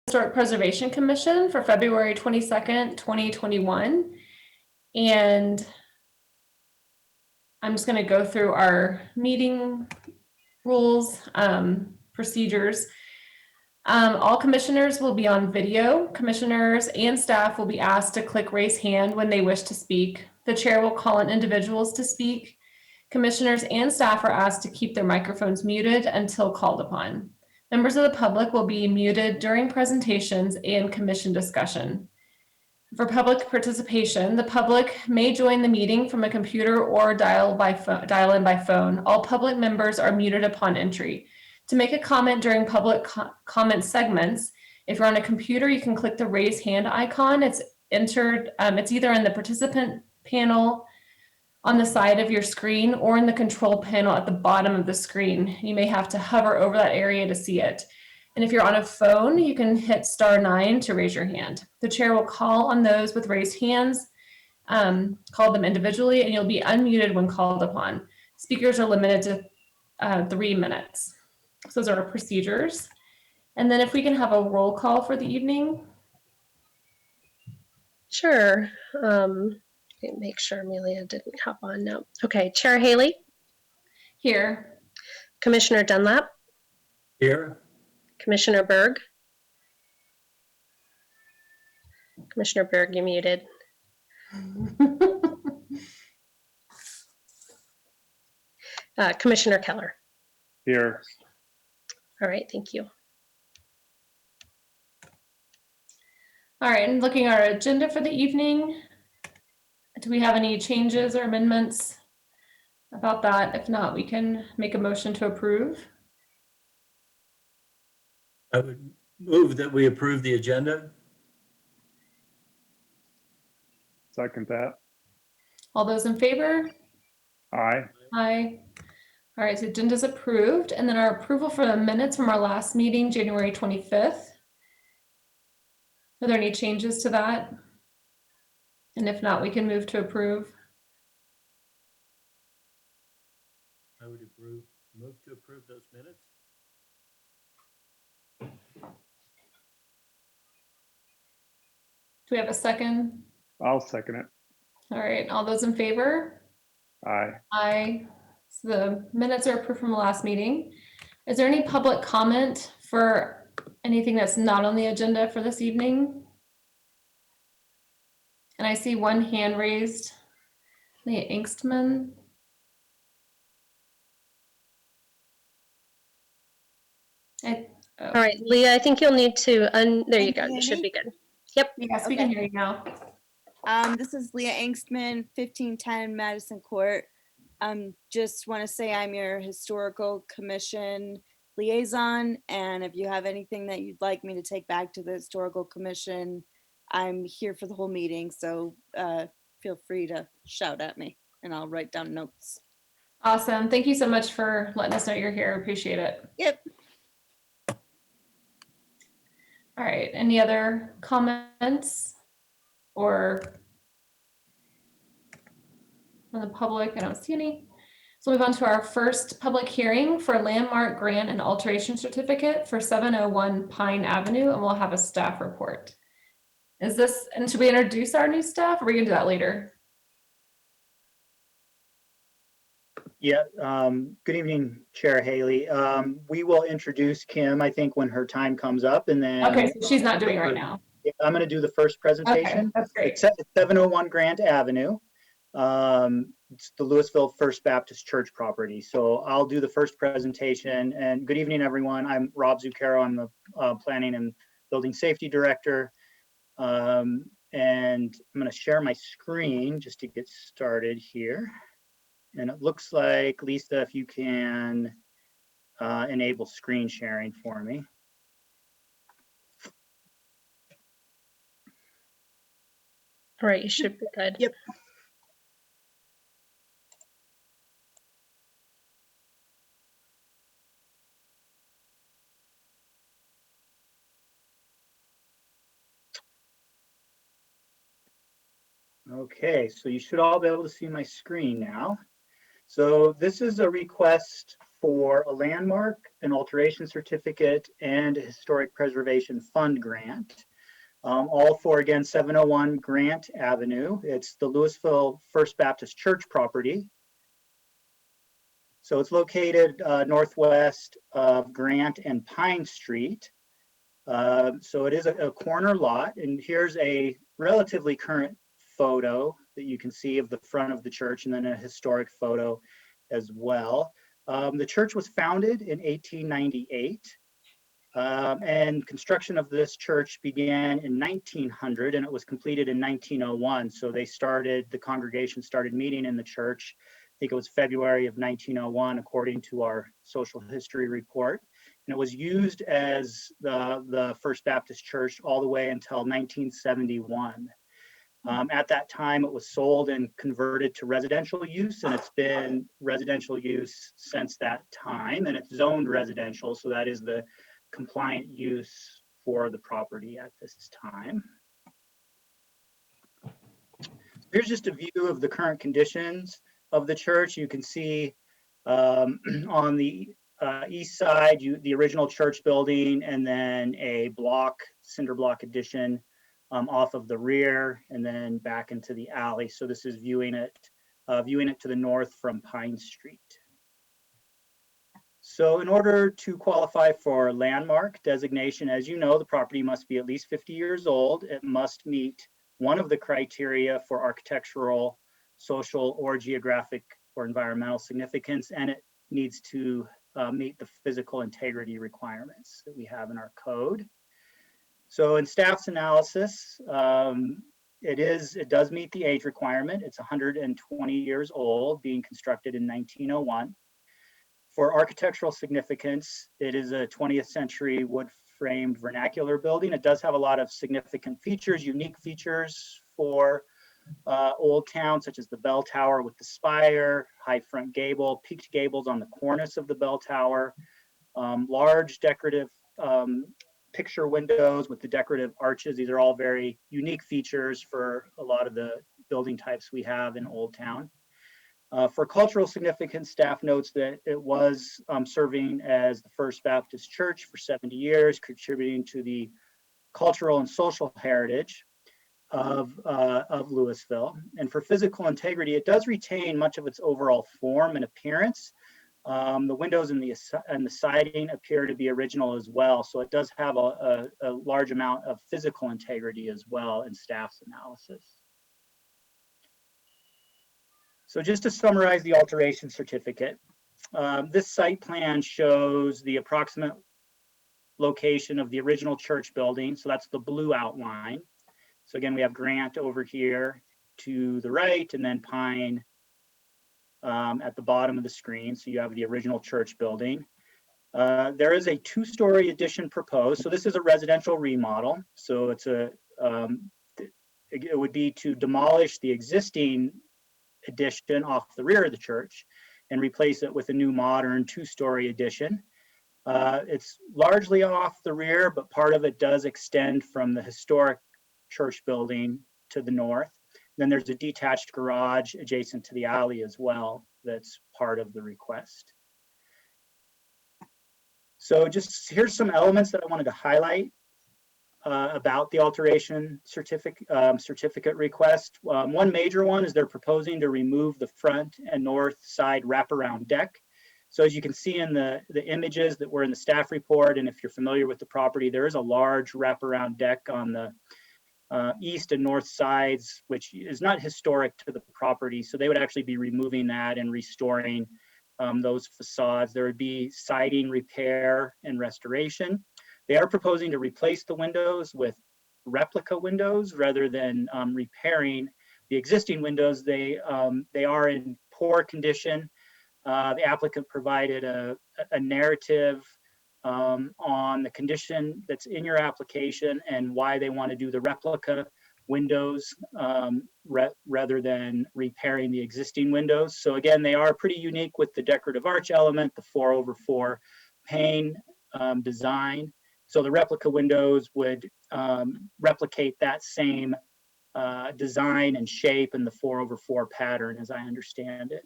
Historic Preservation Commission for February 22nd, 2021. And I'm just going to go through our meeting rules, procedures. All commissioners will be on video. Commissioners and staff will be asked to click raise hand when they wish to speak. The chair will call on individuals to speak. Commissioners and staff are asked to keep their microphones muted until called upon. Members of the public will be muted during presentations and commission discussion. For public participation, the public may join the meeting from a computer or dial in by phone. All public members are muted upon entry. To make a comment during public comment segments, if you're on a computer, you can click the raise hand icon. It's entered, it's either in the participant panel on the side of your screen or in the control panel at the bottom of the screen. You may have to hover over that area to see it. And if you're on a phone, you can hit *9 to raise your hand. The chair will call on those with raised hands, call them individually, and you'll be unmuted when called upon. Speakers are limited to 3 minutes. So those are our procedures. And then if we can have a roll call for the evening. Sure. Make sure Amelia didn't hop on now. Okay, Chair Haley. Here. Commissioner Dunlap. Here. Commissioner Berg. Commissioner Berg, you're muted. Commissioner Keller. Here. All right, thank you. All right, and looking at our agenda for the evening, do we have any changes or amendments about that? If not, we can make a motion to approve. I would move that we approve the agenda. Second that. All those in favor? Aye. Aye. All right, so agenda is approved. And then our approval for the minutes from our last meeting, January 25th. Are there any changes to that? And if not, we can move to approve. I would move to approve those minutes. Do we have a second? I'll second it. All right, all those in favor? Aye. Aye. So the minutes are approved from the last meeting. Is there any public comment for anything that's not on the agenda for this evening? And I see one hand raised. Leah Engstman. All right, Leah, I think you'll need to, there you go, you should be good. Yep. Yes, we can hear you now. This is Leah Engstman, 1510 Madison Court. Just want to say I'm your historical commission liaison, and if you have anything that you'd like me to take back to the historical commission, I'm here for the whole meeting, so feel free to shout at me and I'll write down notes. Awesome. Thank you so much for letting us know you're here. Appreciate it. Yep. All right. Any other comments or from the public? I don't see any. So we'll move on to our first public hearing for landmark grant and alteration certificate for 701 Pine Avenue, and we'll have a staff report. Is this, and should we introduce our new staff, or are we gonna do that later? Yeah, good evening, Chair Haley. We will introduce Kim, I think, when her time comes up, and then. Okay, so she's not doing it right now. I'm going to do the first presentation. Okay, that's great. It's at 701 Grant Avenue. It's the Louisville First Baptist Church property. So I'll do the first presentation. And good evening, everyone. I'm Rob Zucchero. I'm the Planning and Building Safety Director. And I'm going to share my screen just to get started here. And it looks like, Lisa, if you can enable screen sharing for me. All right, you should be good. Yep. Okay, so you should all be able to see my screen now. So this is a request for a landmark, an alteration certificate, and a historic preservation fund grant. All for, again, 701 Grant Avenue. It's the Louisville First Baptist Church property. So it's located northwest of Grant and Pine Street. So it is a corner lot, and here's a relatively current photo that you can see of the front of the church, and then a historic photo as well. The church was founded in 1898, and construction of this church began in 1900, and it was completed in 1901. So the congregation started meeting in the church. I think it was February of 1901, according to our social history report. And it was used as the First Baptist Church all the way until 1971. At that time, it was sold and converted to residential use, and it's been residential use since that time, and it's zoned residential, so that is the compliant use for the property at this time. Here's just a view of the current conditions of the church. You can see on the east side, the original church building, and then a cinder block addition off of the rear, and then back into the alley. So this is viewing it to the north from Pine Street. So in order to qualify for landmark designation, as you know, the property must be at least 50 years old. It must meet one of the criteria for architectural, social, or geographic or environmental significance, and it needs to meet the physical integrity requirements that we have in our code. So in staff's analysis, it does meet the age requirement. It's 120 years old, being constructed in 1901. For architectural significance, it is a 20th century wood-framed vernacular building. It does have a lot of significant features, unique features for Old Town, such as the bell tower with the spire, high front gable, peaked gables on the cornice of the bell tower, large decorative picture windows with the decorative arches. These are all very unique features for a lot of the building types we have in Old Town. For cultural significance, staff notes that it was serving as the First Baptist Church for 70 years, contributing to the cultural and social heritage of Louisville. And for physical integrity, it does retain much of its overall form and appearance. The windows and the siding appear to be original as well. So it does have a large amount of physical integrity as well in staff's analysis. So just to summarize the alteration certificate, this site plan shows the approximate location of the original church building. So that's the blue outline. So again, we have Grant over here to the right, and then Pine at the bottom of the screen. So you have the original church building. There is a 2-story addition proposed. So this is a residential remodel. So it's it would be to demolish the existing addition off the rear of the church and replace it with a new modern 2-story addition. It's largely off the rear, but part of it does extend from the historic church building to the north. Then there's a detached garage adjacent to the alley as well that's part of the request. So just here's some elements that I wanted to highlight about the alteration certificate request. One major one is they're proposing to remove the front and north side wraparound deck. So as you can see in the images that were in the staff report, and if you're familiar with the property, there is a large wraparound deck on the east and north sides, which is not historic to the property. So they would actually be removing that and restoring those facades. There would be siding repair and restoration. They are proposing to replace the windows with replica windows rather than repairing the existing windows. They are in poor condition. The applicant provided a narrative on the condition that's in your application and why they want to do the replica windows rather than repairing the existing windows. So again, they are pretty unique with the decorative arch element, the 4/4 pane design. So the replica windows would replicate that same design and shape in the 4/4 pattern, as I understand it.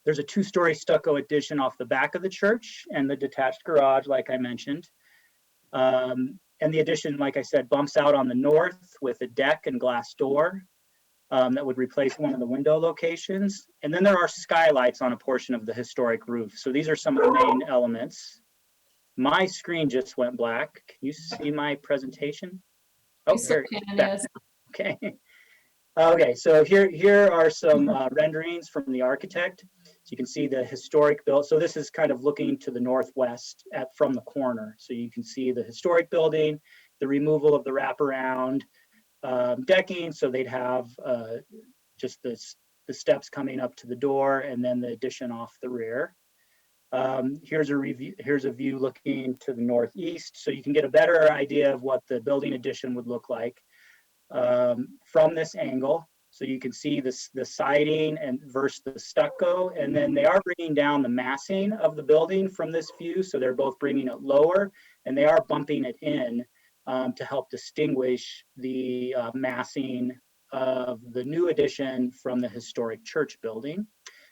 There's a 2-story stucco addition off the back of the church and the detached garage, like I mentioned. And the addition, like I said, bumps out on the north with a deck and glass door that would replace one of the window locations. And then there are skylights on a portion of the historic roof. So these are some of the main elements. My screen just went black. Can you see my presentation? Oh, You still there, can, back. yes. Okay. Okay, so here are some renderings from the architect. So you can see the historic build. So this is kind of looking to the northwest from the corner. So you can see the historic building, the removal of the wraparound decking. So they'd have just the steps coming up to the door and then the addition off the rear. Here's a view looking to the northeast. So you can get a better idea of what the building addition would look like from this angle. So you can see the siding and versus the stucco, and then they are bringing down the massing of the building from this view. So they're both bringing it lower, and they are bumping it in to help distinguish the massing of the new addition from the historic church building.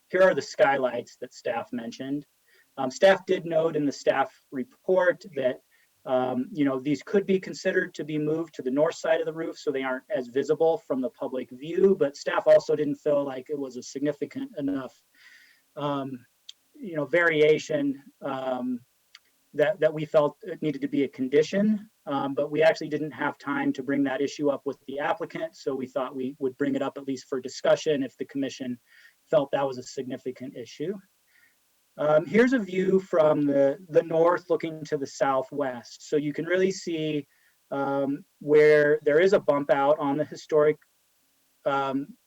Here are the skylights that staff mentioned. Staff did note in the staff report that these could be considered to be moved to the north side of the roof so they aren't as visible from the public view, but staff also didn't feel like it was a significant enough variation that we felt it needed to be a condition, but we actually didn't have time to bring that issue up with the applicant, so we thought we would bring it up at least for discussion if the commission felt that was a significant issue. Here's a view from the north looking to the southwest. So you can really see where there is a bump out on the historic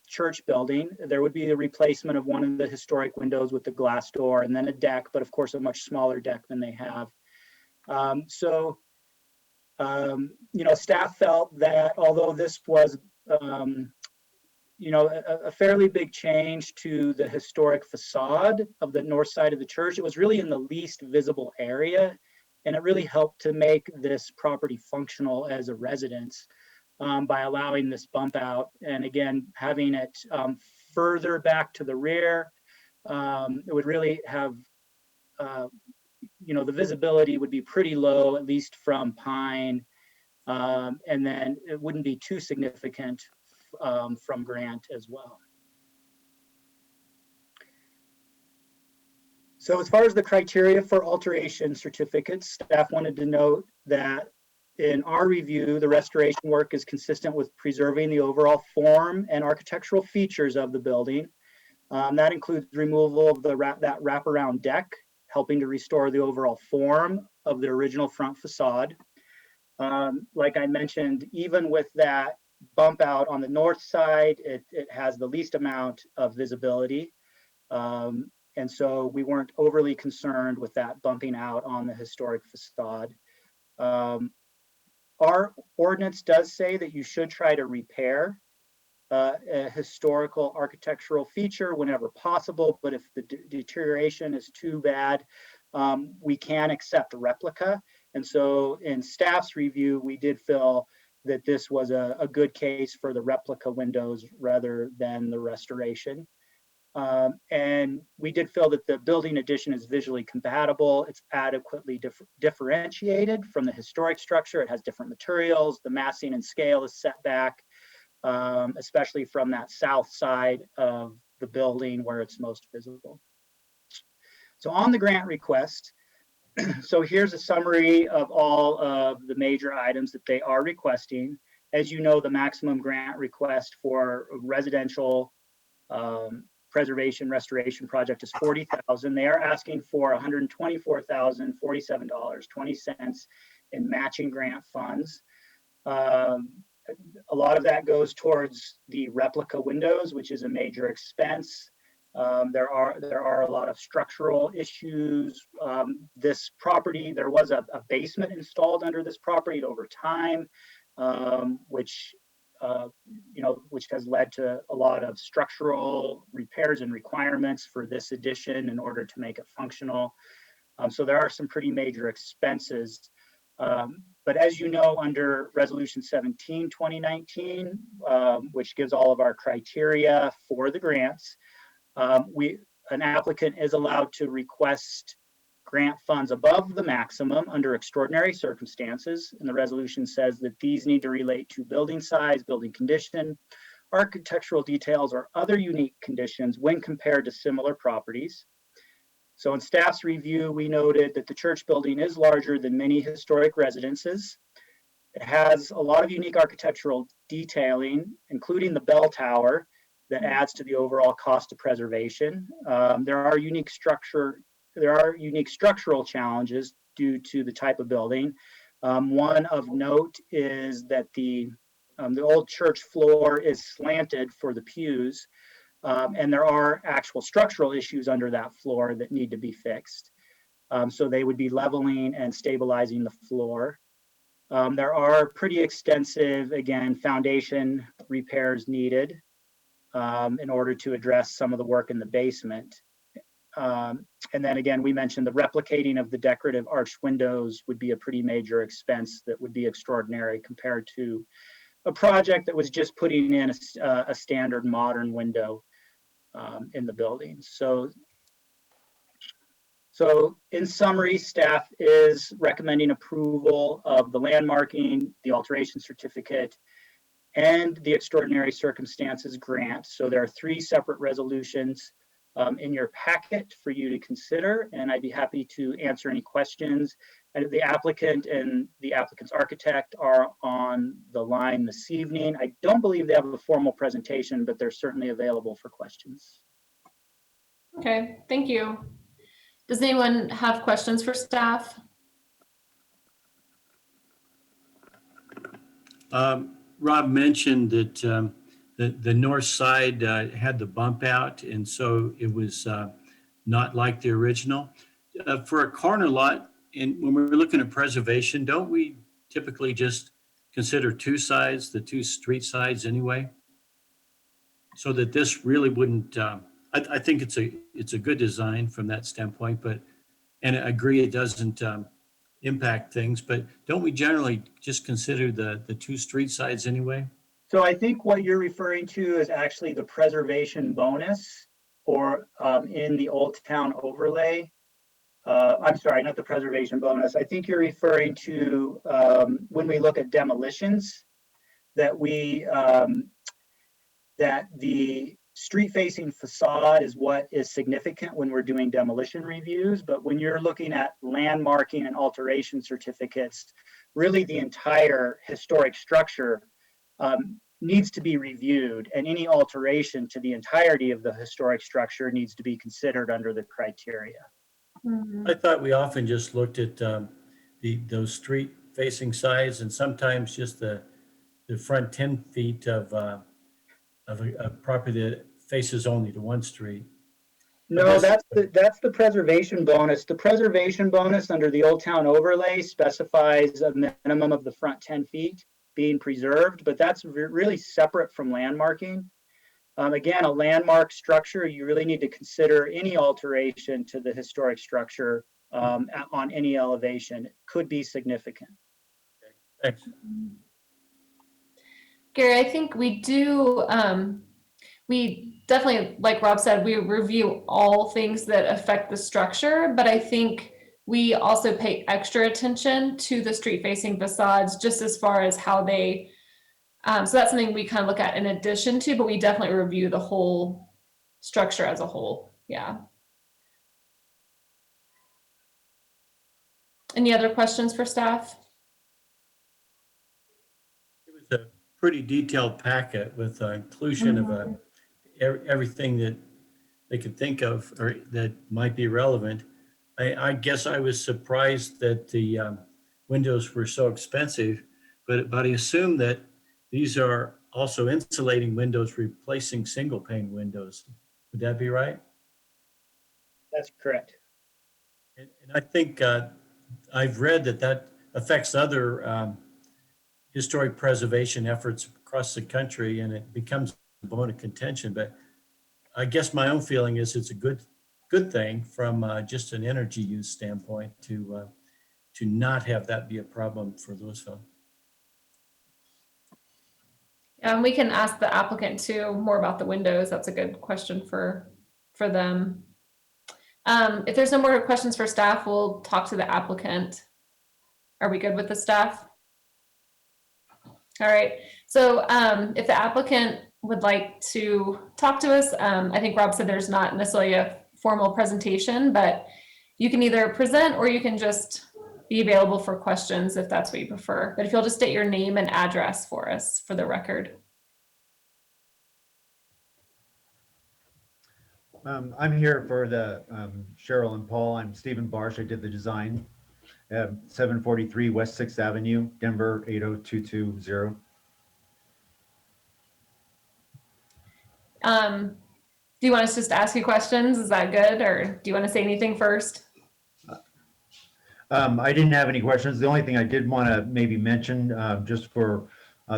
church building. There would be the replacement of one of the historic windows with the glass door and then a deck, but of course a much smaller deck than they have. Staff felt that although this was a fairly big change to the historic facade of the north side of the church, it was really in the least visible area, and it really helped to make this property functional as a residence by allowing this bump out, and again having it further back to the rear. It would really have the visibility would be pretty low, at least from Pine, and then it wouldn't be too significant from Grant as well. So as far as the criteria for alteration certificates, staff wanted to note that in our review, the restoration work is consistent with preserving the overall form and architectural features of the building. That includes removal of that wraparound deck, helping to restore the overall form of the original front facade. Like I mentioned, even with that bump out on the north side, it has the least amount of visibility. And so we weren't overly concerned with that bumping out on the historic facade. Our ordinance does say that you should try to repair a historical architectural feature whenever possible, but if the deterioration is too bad, we can accept replica. And so in staff's review, we did feel that this was a good case for the replica windows rather than the restoration. And we did feel that the building addition is visually compatible. It's adequately differentiated from the historic structure. It has different materials. The massing and scale is set back, especially from that south side of the building where it's most visible. So on the grant request, so here's a summary of all of the major items that they are requesting. As you know, the maximum grant request for a residential preservation restoration project is $40,000. They are asking for $124,047.20 in matching grant funds. A lot of that goes towards the replica windows, which is a major expense. There are a lot of structural issues. This property, there was a basement installed under this property over time, which has led to a lot of structural repairs and requirements for this addition in order to make it functional. So there are some pretty major expenses. But as you know, under Resolution 17, 2019, which gives all of our criteria for the grants, an applicant is allowed to request grant funds above the maximum under extraordinary circumstances. And the resolution says that these need to relate to building size, building condition, architectural details, or other unique conditions when compared to similar properties. So in staff's review, we noted that the church building is larger than many historic residences. It has a lot of unique architectural detailing, including the bell tower, that adds to the overall cost of preservation. There are unique structural challenges due to the type of building. One of note is that the old church floor is slanted for the pews, and there are actual structural issues under that floor that need to be fixed. So they would be leveling and stabilizing the floor. There are pretty extensive, again, foundation repairs needed in order to address some of the work in the basement. And then again, we mentioned the replicating of the decorative arched windows would be a pretty major expense that would be extraordinary compared to a project that was just putting in a standard modern window in the building. So in summary, staff is recommending approval of the landmarking, the alteration certificate, and the extraordinary circumstances grant. So there are 3 separate resolutions in your packet for you to consider, and I'd be happy to answer any questions. And the applicant and the applicant's architect are on the line this evening. I don't believe they have a formal presentation, but they're certainly available for questions. Okay, thank you. Does anyone have questions for staff? Rob mentioned that the north side had the bump out, and so it was not like the original. For a corner lot, and when we're looking at preservation, don't we typically just consider 2 sides, the 2 street sides anyway? So that this really wouldn't, I think it's a good design from that standpoint, and I agree it doesn't impact things, but don't we generally just consider the 2 street sides anyway? So I think what you're referring to is actually the preservation bonus, or in the Old Town overlay. I'm sorry, not the preservation bonus. I think you're referring to when we look at demolitions, that that the street-facing facade is what is significant when we're doing demolition reviews. But when you're looking at landmarking and alteration certificates, really the entire historic structure needs to be reviewed, and any alteration to the entirety of the historic structure needs to be considered under the criteria. Mhm. I thought we often just looked at those street-facing sides, and sometimes just the front 10 feet of a property that faces only to one street. No, that's the preservation bonus. The preservation bonus under the Old Town overlay specifies a minimum of the front 10 feet being preserved, but that's really separate from landmarking. Again, a landmark structure, you really need to consider any alteration to the historic structure on any elevation. It could be significant. Thanks. Gary, I think we do, we definitely, like Rob said, we review all things that affect the structure, but I think we also pay extra attention to the street facing facades, just as far as how they, so that's something we kind of look at in addition to, but we definitely review the whole structure as a whole. Yeah. Any other questions for staff? It was a pretty detailed packet with inclusion of everything that they could think of or that might be relevant. I guess I was surprised that the windows were so expensive, but I assume that these are also insulating windows replacing single pane windows. Would that be right? That's correct. And I think I've read that affects other historic preservation efforts across the country, and it becomes a bone of contention. But I guess my own feeling is it's a good thing from just an energy use standpoint to not have that be a problem for Louisville. And we can ask the applicant too more about the windows. That's a good question for them. If there's no more questions for staff, we'll talk to the applicant. Are we good with the staff? All right, so if the applicant would like to talk to us, I think Rob said there's not necessarily a formal presentation, but you can either present or you can just be available for questions if that's what you prefer. But if you'll just state your name and address for us for the record. I'm here for the Cheryl and Paul. I'm Stephen Barsh. I did the design. 743 West 6th Avenue, Denver 80220. Do you want us just to ask you questions? Is that good? Or do you want to say anything first? I didn't have any questions. The only thing I did want to maybe mention, just for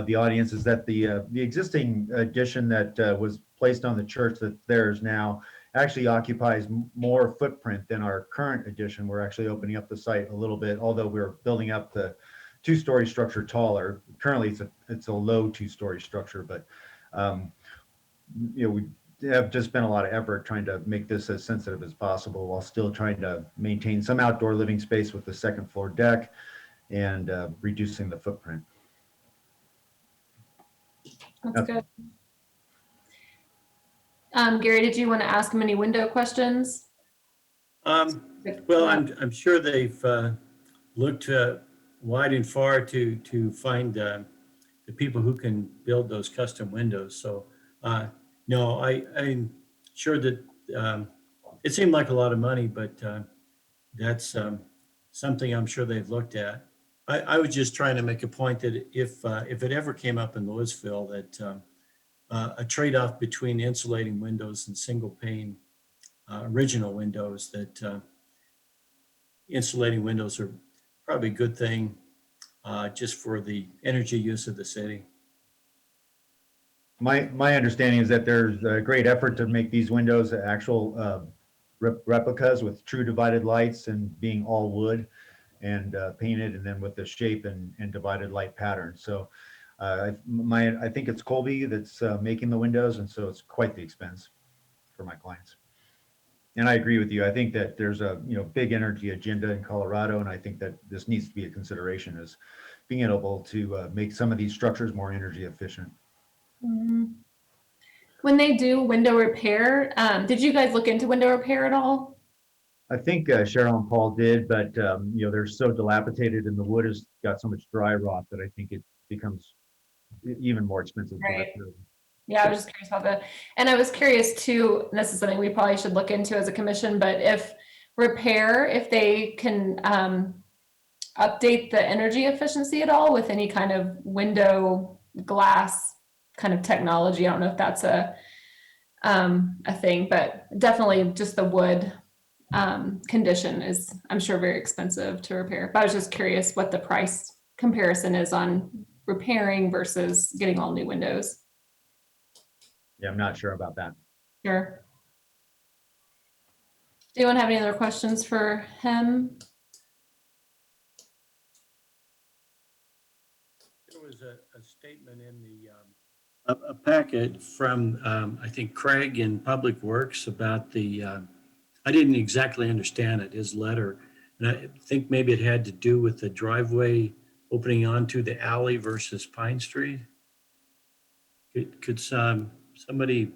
the audience, is that the existing addition that was placed on the church that there is now actually occupies more footprint than our current addition. We're actually opening up the site a little bit, although we're building up the two-story structure taller. Currently, it's a low two-story structure, but we have just spent a lot of effort trying to make this as sensitive as possible while still trying to maintain some outdoor living space with the second floor deck and reducing the footprint. That's good. Gary, did you want to ask him any window questions? Well, I'm sure they've looked wide and far to find the people who can build those custom windows. So no, I'm sure that it seemed like a lot of money, but that's something I'm sure they've looked at. I was just trying to make a point that if it ever came up in Louisville, that a trade-off between insulating windows and single pane original windows, that insulating windows are probably a good thing just for the energy use of the city. My understanding is that there's a great effort to make these windows actual replicas with true divided lights and being all wood and painted, and then with the shape and divided light pattern. So I think it's Colby that's making the windows, and so it's quite the expense for my clients. And I agree with you. I think that there's a big energy agenda in Colorado, and I think that this needs to be a consideration, as being able to make some of these structures more energy efficient. Mhm. When they do window repair, did you guys look into window repair at all? I think Cheryl and Paul did, but they're so dilapidated and the wood has got so much dry rot that I think it becomes even more expensive. Right. Yeah, I was just curious about that. And I was curious too, and this is something we probably should look into as a commission, but if they can update the energy efficiency at all with any kind of window glass kind of technology. I don't know if that's a thing, but definitely just the wood condition is, I'm sure, very expensive to repair. But I was just curious what the price comparison is on repairing versus getting all new windows. Yeah, I'm not sure about that. Sure. Do anyone have any other questions for him? There was a statement in the a packet from I think Craig in Public Works about the I didn't exactly understand it, his letter, and I think maybe it had to do with the driveway opening onto the alley versus Pine Street. Could somebody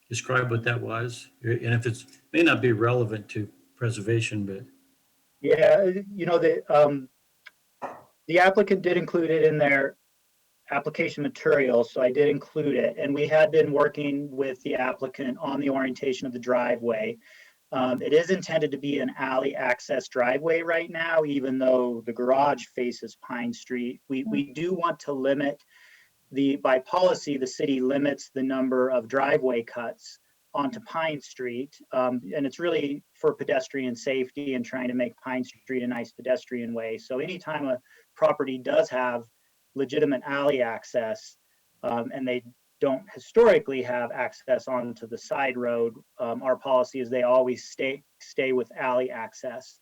describe what that was? And if it's may not be relevant to preservation, but Yeah, the applicant did include it in their application material, so I did include it. And we had been working with the applicant on the orientation of the driveway. It is intended to be an alley access driveway right now, even though the garage faces Pine Street. We do want to limit by policy, the city limits the number of driveway cuts onto Pine Street. And it's really for pedestrian safety and trying to make Pine Street a nice pedestrian way. So anytime a property does have legitimate alley access, and they don't historically have access onto the side road, our policy is they always stay with alley access.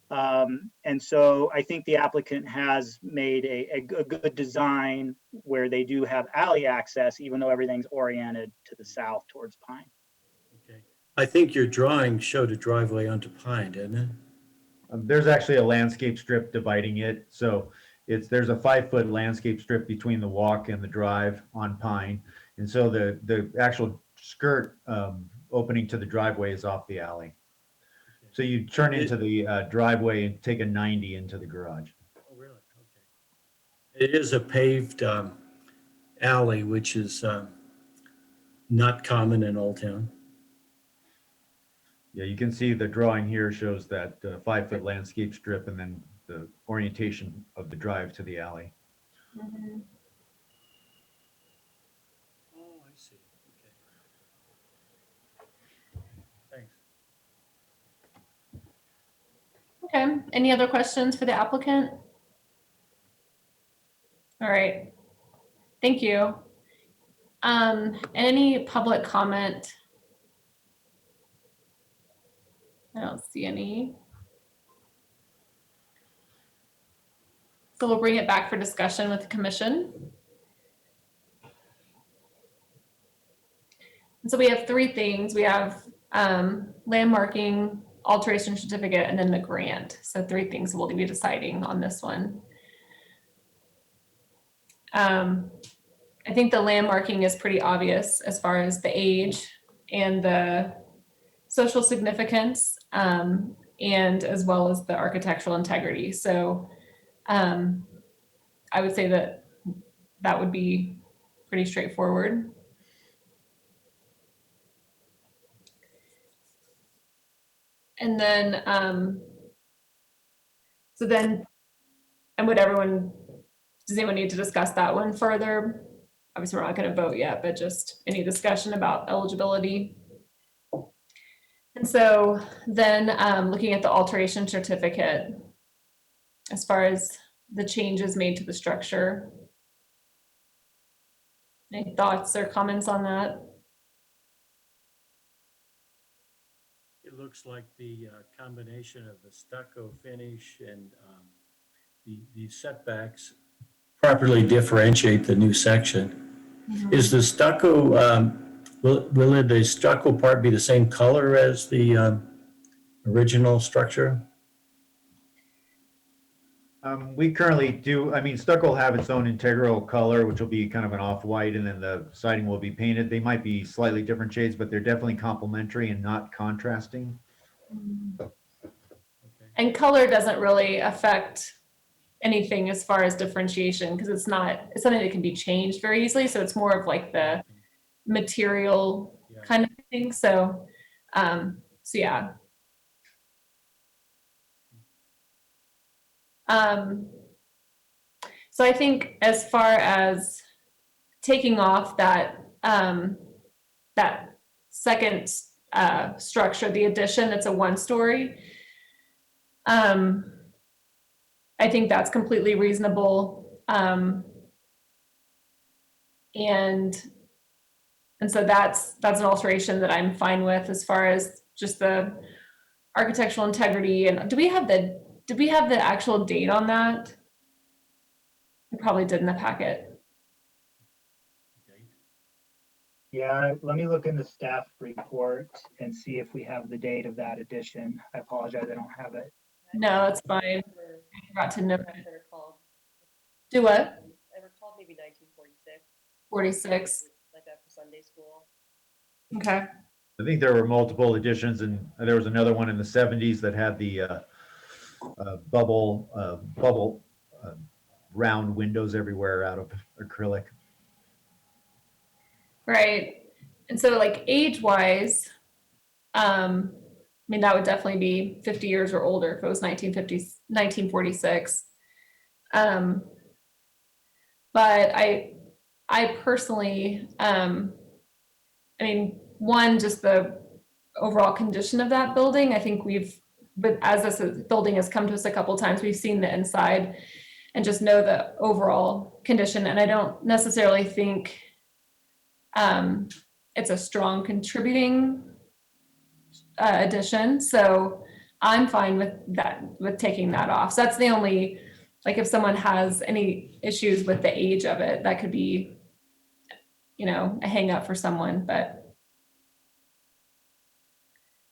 And so I think the applicant has made a good design where they do have alley access, even though everything's oriented to the south towards Pine. okay. I think your drawing showed a driveway onto Pine, didn't it? There's actually a landscape strip dividing it, so there's a 5-foot landscape strip between the walk and the drive on Pine. And so the actual skirt opening to the driveway is off the alley. So you turn into the driveway and take a 90 into the garage. Oh, really? Okay. It is a paved alley, which is not common in Old Town. Yeah, you can see the drawing here shows that 5-foot landscape strip and then the orientation of the drive to the alley. Mhm. Oh, I see. Okay. Thanks. Okay, any other questions for the applicant? All right, thank you. Any public comment? I don't see any. So we'll bring it back for discussion with the commission. And so we have three things. We have landmarking, alteration certificate, and then the grant. So three things we'll be deciding on this one. I think the landmarking is pretty obvious as far as the age and the social significance, and as well as the architectural integrity. So I would say that that would be pretty straightforward. And then, and would everyone, does anyone need to discuss that one further? Obviously, we're not going to vote yet, but just any discussion about eligibility. And so then looking at the alteration certificate, as far as the changes made to the structure. Any thoughts or comments on that? It looks like the combination of the stucco finish and the setbacks properly differentiate the new section. Is the stucco, will the stucco part be the same color as the original structure? We currently do, I mean, stucco will have its own integral color, which will be kind of an off-white, and then the siding will be painted. They might be slightly different shades, but they're definitely complementary and not contrasting. Okay. And color doesn't really affect anything as far as differentiation, because it's something that can be changed very easily. So it's more of like the material Yeah. kind of thing. So, yeah. So I think as far as taking off that that second structure, the addition that's a 1-story, I think that's completely reasonable, and so that's an alteration that I'm fine with as far as just the architectural integrity. And did we have the actual date on that? We probably did in the packet. Yeah, let me look in the staff report and see if we have the date of that addition. I apologize, I don't have it. No, it's fine. I forgot to note it. Do what? I recall maybe 1946, 46. like after Sunday school. Okay. I think there were multiple additions, and there was another one in the 70s that had the bubble round windows everywhere out of acrylic. Right. And so like age-wise, I mean, that would definitely be 50 years or older if it was 1946. But I personally, I mean, one, just the overall condition of that building. I think but as this building has come to us a couple of times, we've seen the inside and just know the overall condition. And I don't necessarily think it's a strong contributing addition. So I'm fine with that, with taking that off. So that's the only, like if someone has any issues with the age of it, that could be, a hang up for someone, but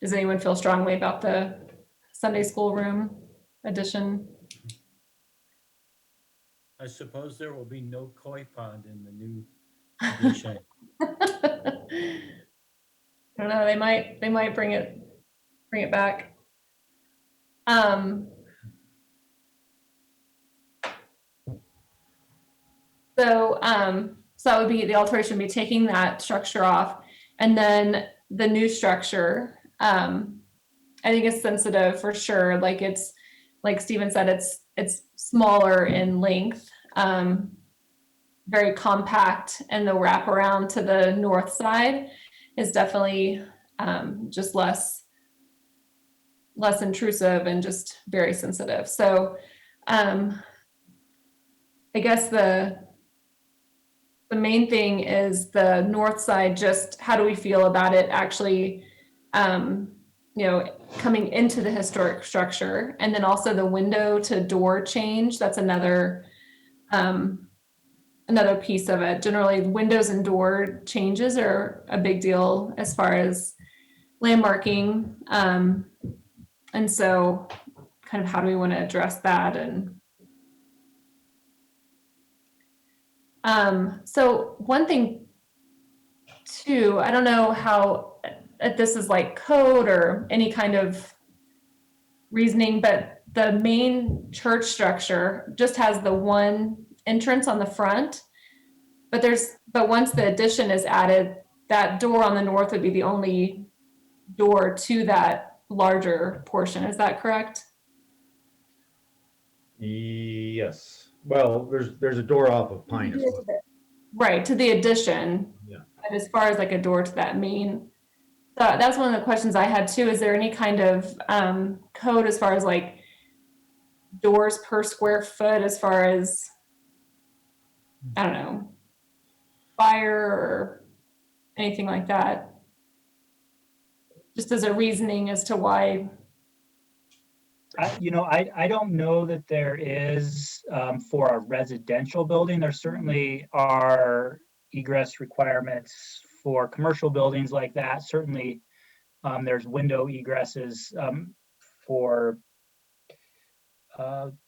does anyone feel strongly about the Sunday school room addition? I suppose there will be no koi pond in the new addition. I don't know, they might bring it back. So that would be, the alteration would be taking that structure off, and then the new structure, I think it's sensitive for sure, like it's, like Stephen said, it's smaller in length, very compact, and the wraparound to the north side is definitely just less intrusive and just very sensitive. So I guess the main thing is the north side, just how do we feel about it actually, coming into the historic structure, and then also the window to door change. That's another piece of it. Generally, windows and door changes are a big deal as far as landmarking. And so kind of how do we want to address that? And so one thing too, I don't know how if this is like code or any kind of reasoning, but the main church structure just has the one entrance on the front, but once the addition is added, that door on the north would be the only door to that larger portion. Is that correct? Yes. Well, there's a door off of Pine as well. Right, to the addition. Yeah. But as far as like a door to that main, so that's one of the questions I had too. Is there any kind of code as far as like doors per square foot, as far as, I don't know, fire or anything like that? Just as a reasoning as to why. I don't know that there is, for a residential building. There certainly are egress requirements for commercial buildings like that. Certainly, there's window egresses for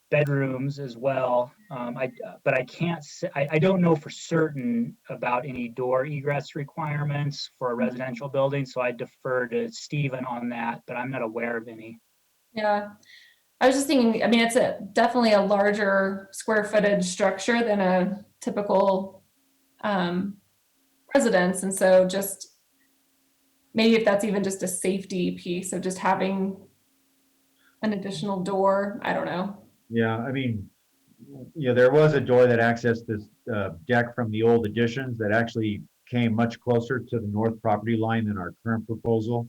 bedrooms as well. But I can't say, I don't know for certain about any door egress requirements for a residential building, so I defer to Stephen on that, but I'm not aware of any. Yeah, I was just thinking, I mean, it's definitely a larger square footage structure than a typical residence. And so just maybe if that's even just a safety piece of just having an additional door, I don't know. Yeah, I mean, there was a door that accessed this deck from the old additions that actually came much closer to the north property line than our current proposal.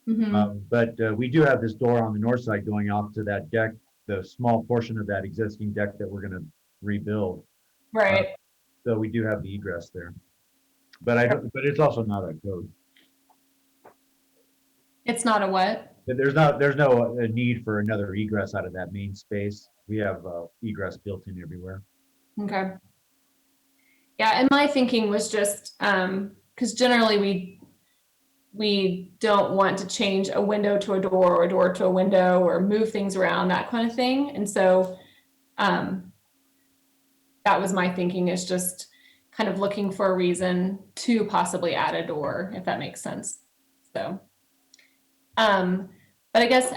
Mhm. But we do have this door on the north side going off to that deck, the small portion of that existing deck that we're going to rebuild. Right. So we do have the egress there. But it's also not a code. It's not a what? There's no need for another egress out of that main space. We have egress built in everywhere. Okay. Yeah, and my thinking was just because generally we don't want to change a window to a door or a door to a window or move things around, that kind of thing. And so that was my thinking, is just kind of looking for a reason to possibly add a door, if that makes sense. So but I guess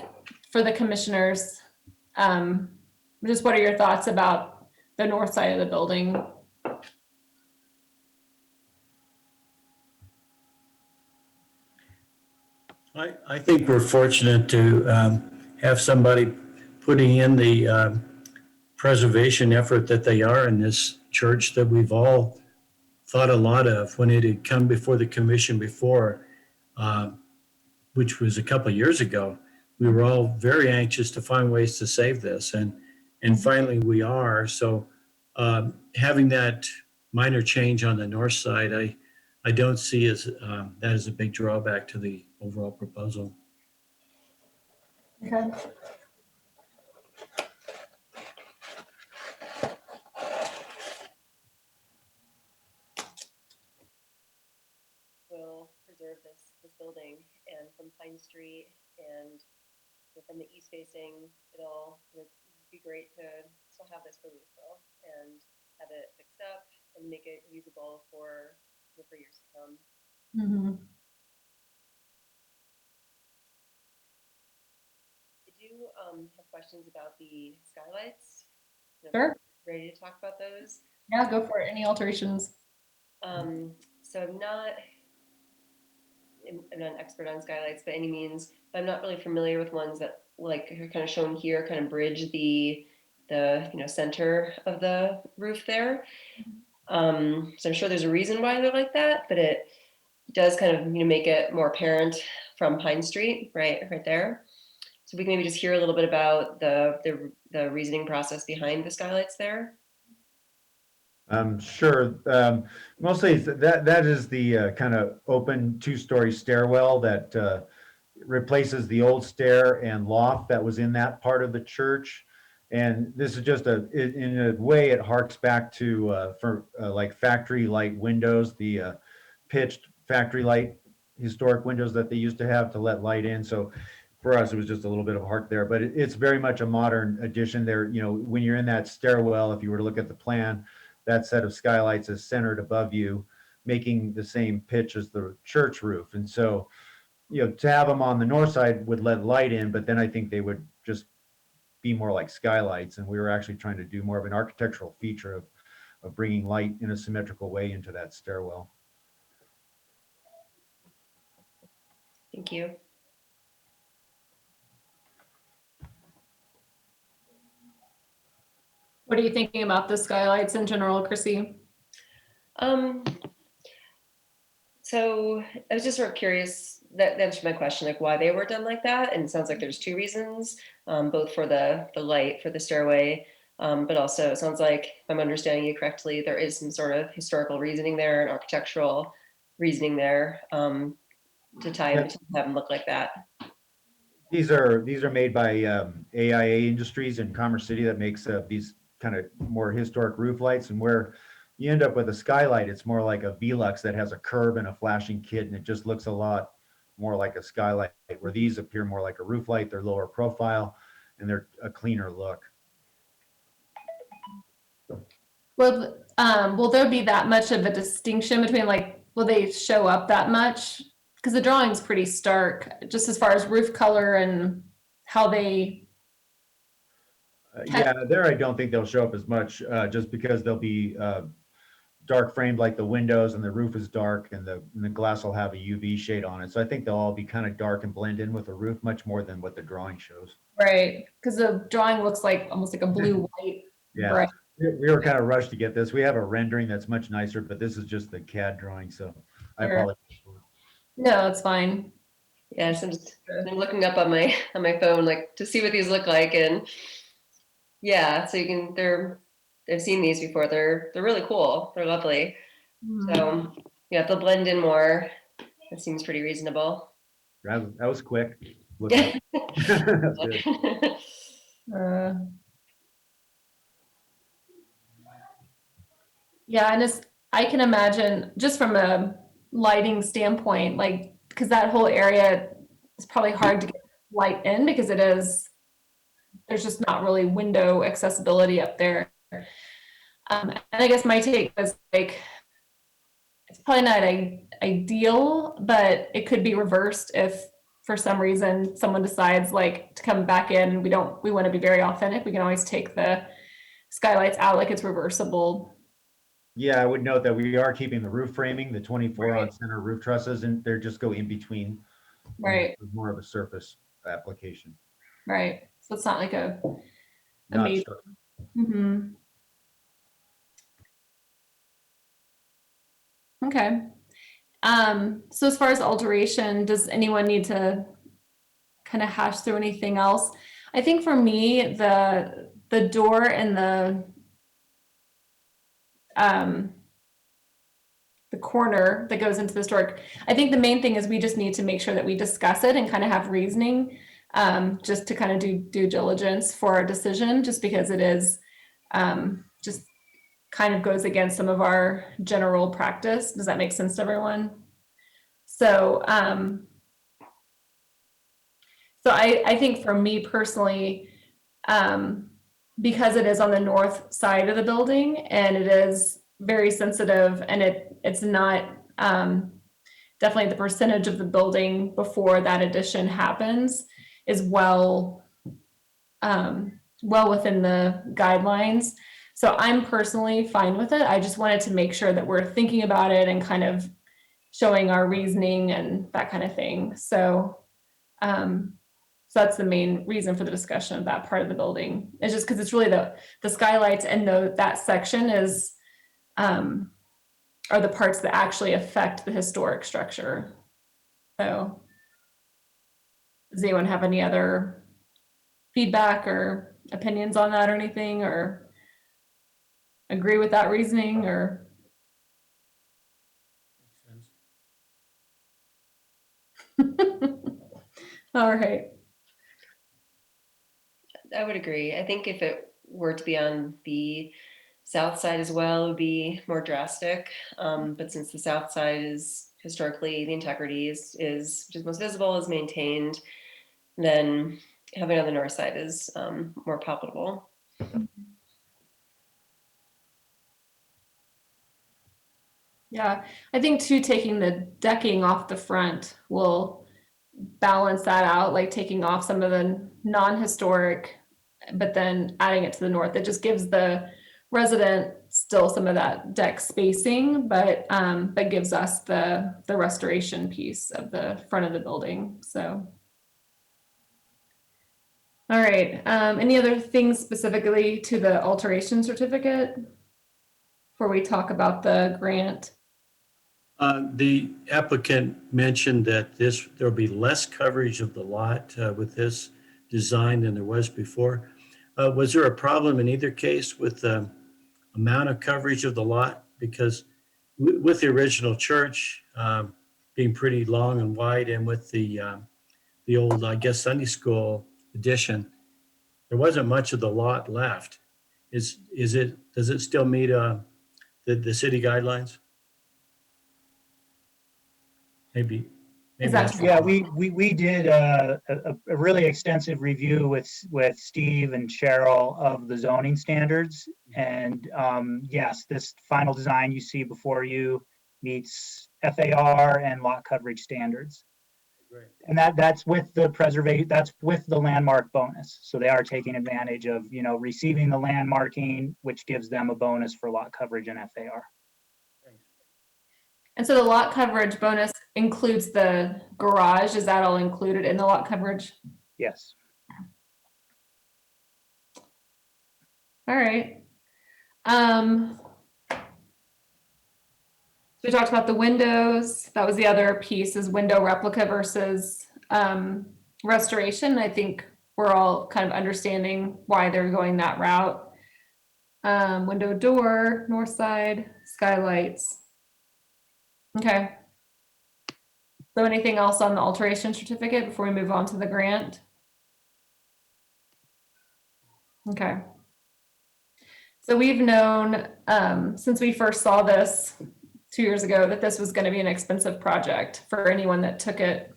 for the commissioners, just what are your thoughts about the north side of the building? I think we're fortunate to have somebody putting in the preservation effort that they are in this church that we've all thought a lot of when it had come before the commission before, which was a couple of years ago. We were all very anxious to find ways to save this, and finally we are. So having that minor change on the north side, I don't see as that as a big drawback to the overall proposal. Okay. Will preserve this building. And from Pine Street and from the east facing, it'll be great to still have this for Louisville and have it fixed up and make it usable for years to come. Mhm. I do have questions about the skylights. Sure. Ready to talk about those? Yeah, go for it. Any alterations? So I'm not an expert on skylights by any means, but I'm not really familiar with ones that like are kind of shown here, kind of bridge the center of the roof there. So I'm sure there's a reason why they're like that, but it does kind of make it more apparent from Pine Street, right there. So we can maybe just hear a little bit about the reasoning process behind the skylights there. Sure. Mostly that is the kind of open two-story stairwell that replaces the old stair and loft that was in that part of the church. And this is just in a way, it harks back to like factory light windows, the pitched factory light historic windows that they used to have to let light in. So for us, it was just a little bit of a hark there, but it's very much a modern addition there. When you're in that stairwell, if you were to look at the plan, that set of skylights is centered above you, making the same pitch as the church roof. And so, to have them on the north side would let light in, but then I think they would just be more like skylights. And we were actually trying to do more of an architectural feature of bringing light in a symmetrical way into that stairwell. Thank you. What are you thinking about the skylights in general, Chrissy? So I was just sort of curious, that answered my question, like why they were done like that. And it sounds like there's two reasons, both for the light for the stairway, but also it sounds like, if I'm understanding you correctly, there is some sort of historical reasoning there and architectural reasoning there to tie them, to have them look like that. These are made by AIA Industries in Commerce City that makes these kind of more historic roof lights, and where you end up with a skylight, it's more like a Velux that has a curb and a flashing kit, and it just looks a lot more like a skylight, where these appear more like a roof light. They're lower profile and they're a cleaner look. Will there be that much of a distinction between, like, will they show up that much? Because the drawing's pretty stark, just as far as roof color and how they. Yeah, there I don't think they'll show up as much, just because they'll be dark framed like the windows, and the roof is dark, and the glass will have a UV shade on it. So I think they'll all be kind of dark and blend in with the roof much more than what the drawing shows. Right, because the drawing looks like almost like a blue white. Yeah, Right. we were kind of rushed to get this. We have a rendering that's much nicer, but this is just the CAD drawing, so I Sure. apologize. No, it's fine. Yeah, so I'm looking up on my phone, like, to see what these look like, and yeah, so I've seen these before. They're really cool. They're lovely. So yeah, if they'll blend in more, it seems pretty reasonable. That was quick. Look Yeah. up. That's good. Yeah, and I can imagine just from a lighting standpoint, like, because that whole area is probably hard to get light in because there's just not really window accessibility up there. And I guess my take was like, it's probably not ideal, but it could be reversed if for some reason someone decides like to come back in. We want to be very authentic. We can always take the skylights out, like it's reversible. Yeah, I would note that we are keeping the roof framing, the 24 Right. on center roof trusses, and they're just go in between. Right, More of a surface application. right. So it's not like a Not amazing. structural. Mhm. Okay. So as far as alteration, does anyone need to kind of hash through anything else? I think for me, the door and the corner that goes into the store, I think the main thing is we just need to make sure that we discuss it and kind of have reasoning, just to kind of do due diligence for our decision, just because it is just kind of goes against some of our general practice. Does that make sense to everyone? So, I think for me personally, because it is on the north side of the building and it is very sensitive and it's not, definitely the percentage of the building before that addition happens is well within the guidelines. So I'm personally fine with it. I just wanted to make sure that we're thinking about it and kind of showing our reasoning and that kind of thing. So that's the main reason for the discussion of that part of the building. It's just because it's really the skylights and that section is are the parts that actually affect the historic structure. So does anyone have any other feedback or opinions on that or anything, or agree with that reasoning, or? All right. I would agree. I think if it were to be on the south side as well, it would be more drastic. But since the south side is historically the integrity is which is most visible, is maintained, then having it on the north side is more palpable. Yeah, I think too, taking the decking off the front will balance that out, like taking off some of the non-historic, but then adding it to the north. It just gives the resident still some of that deck spacing, but gives us the restoration piece of the front of the building. So, all right. Any other things specifically to the alteration certificate before we talk about the grant? The applicant mentioned that there'll be less coverage of the lot with this design than there was before. Was there a problem in either case with the amount of coverage of the lot? Because with the original church being pretty long and wide, and with the old, I guess, Sunday school addition, there wasn't much of the lot left. Does it still meet the city guidelines? Maybe. Is that that's- Yeah, we did a really extensive review with Steve and Cheryl of the zoning standards. And yes, this final design you see before you meets FAR and lot coverage standards. Great. And that's with the preservation, that's with the landmark bonus. So they are taking advantage of, receiving the landmarking, which gives them a bonus for lot coverage and FAR. And so the lot coverage bonus includes the garage. Is that all included in the lot coverage? Yes. All right. So we talked about the windows. That was the other piece, is window replica versus restoration. I think we're all kind of understanding why they're going that route. Window door, north side, skylights. Okay. So anything else on the alteration certificate before we move on to the grant? Okay. So we've known since we first saw this 2 years ago that this was going to be an expensive project for anyone that took it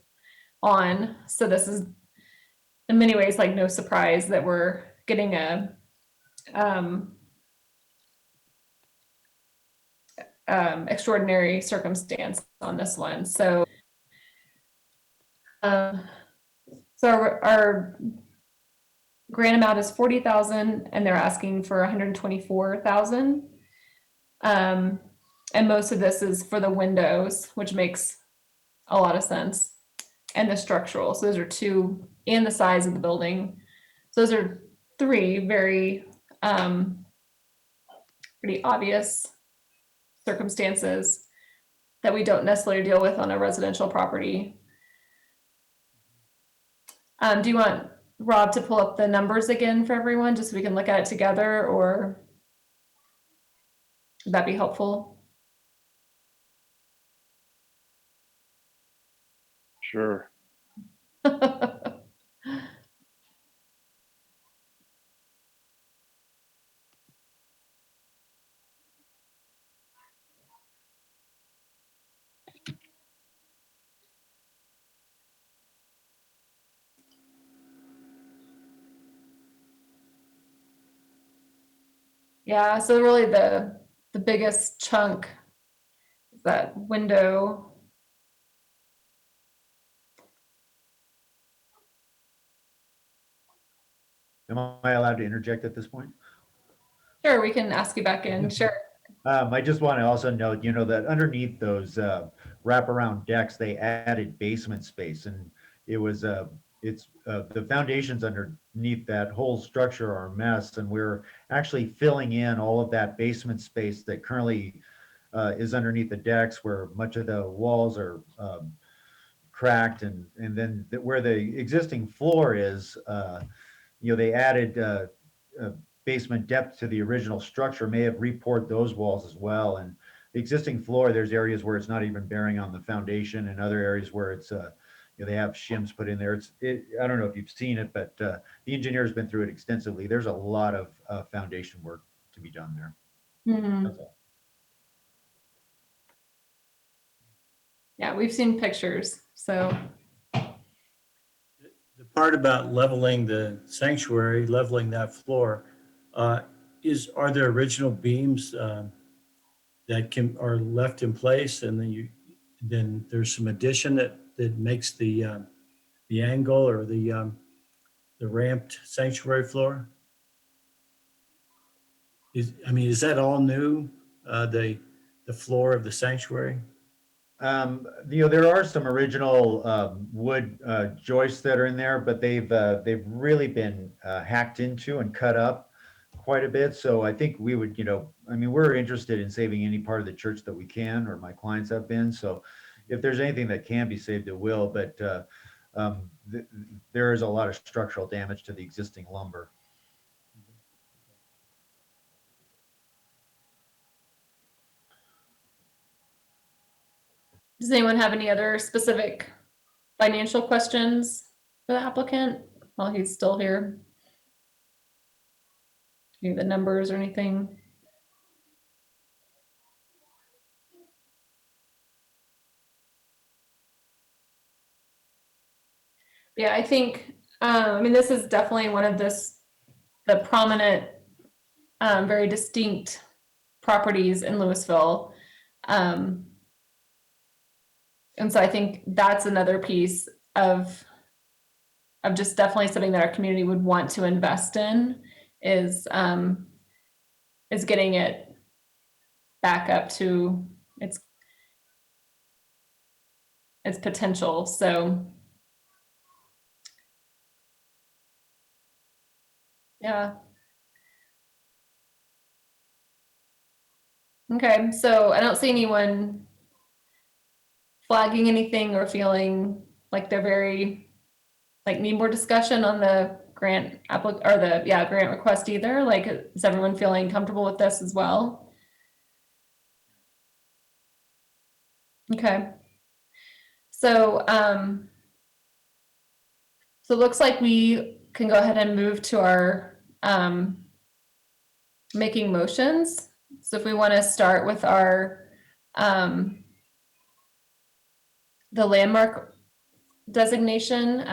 on. So this is in many ways like no surprise that we're getting a extraordinary circumstance on this one. So our grant amount is 40,000 and they're asking for 124,000. And most of this is for the windows, which makes a lot of sense, and the structural. So those are two, and the size of the building. So those are three very pretty obvious circumstances that we don't necessarily deal with on a residential property. Do you want Rob to pull up the numbers again for everyone, just so we can look at it together, or would that be helpful? Sure. Yeah, so really the biggest chunk is that window. Am I allowed to interject at this point? Sure, we can ask you back in, sure. I just want to also note, that underneath those wraparound decks, they added basement space, and it was the foundations underneath that whole structure are a mess, and we're actually filling in all of that basement space that currently is underneath the decks, where much of the walls are cracked, and then where the existing floor is, they added basement depth to the original structure, may have re-poured those walls as well. And the existing floor, there's areas where it's not even bearing on the foundation, and other areas where it's they have shims put in there. I don't know if you've seen it, but the engineer's been through it extensively. There's a lot of foundation work to be done there. Mhm. That's all. Yeah, we've seen pictures, so. The part about leveling the sanctuary, leveling that floor, are there original beams that are left in place, and then there's some addition that makes the angle or the ramped sanctuary floor? Is that all new? The floor of the sanctuary? There are some original wood joists that are in there, but they've really been hacked into and cut up quite a bit. So I think we would, we're interested in saving any part of the church that we can, or my clients have been. So if there's anything that can be saved, it will. But there is a lot of structural damage to the existing lumber. Does anyone have any other specific financial questions for the applicant while he's still here? Any of the numbers or anything? Yeah, I think, this is definitely one of the prominent, very distinct properties in Louisville. And so I think that's another piece of just definitely something that our community would want to invest in is getting it back up to its potential. So yeah. Okay, so I don't see anyone flagging anything or feeling like they're very, like, need more discussion on the grant grant request either. Like, is everyone feeling comfortable with this as well? Okay. So, so it looks like we can go ahead and move to our making motions. So if we want to start with our the landmark designation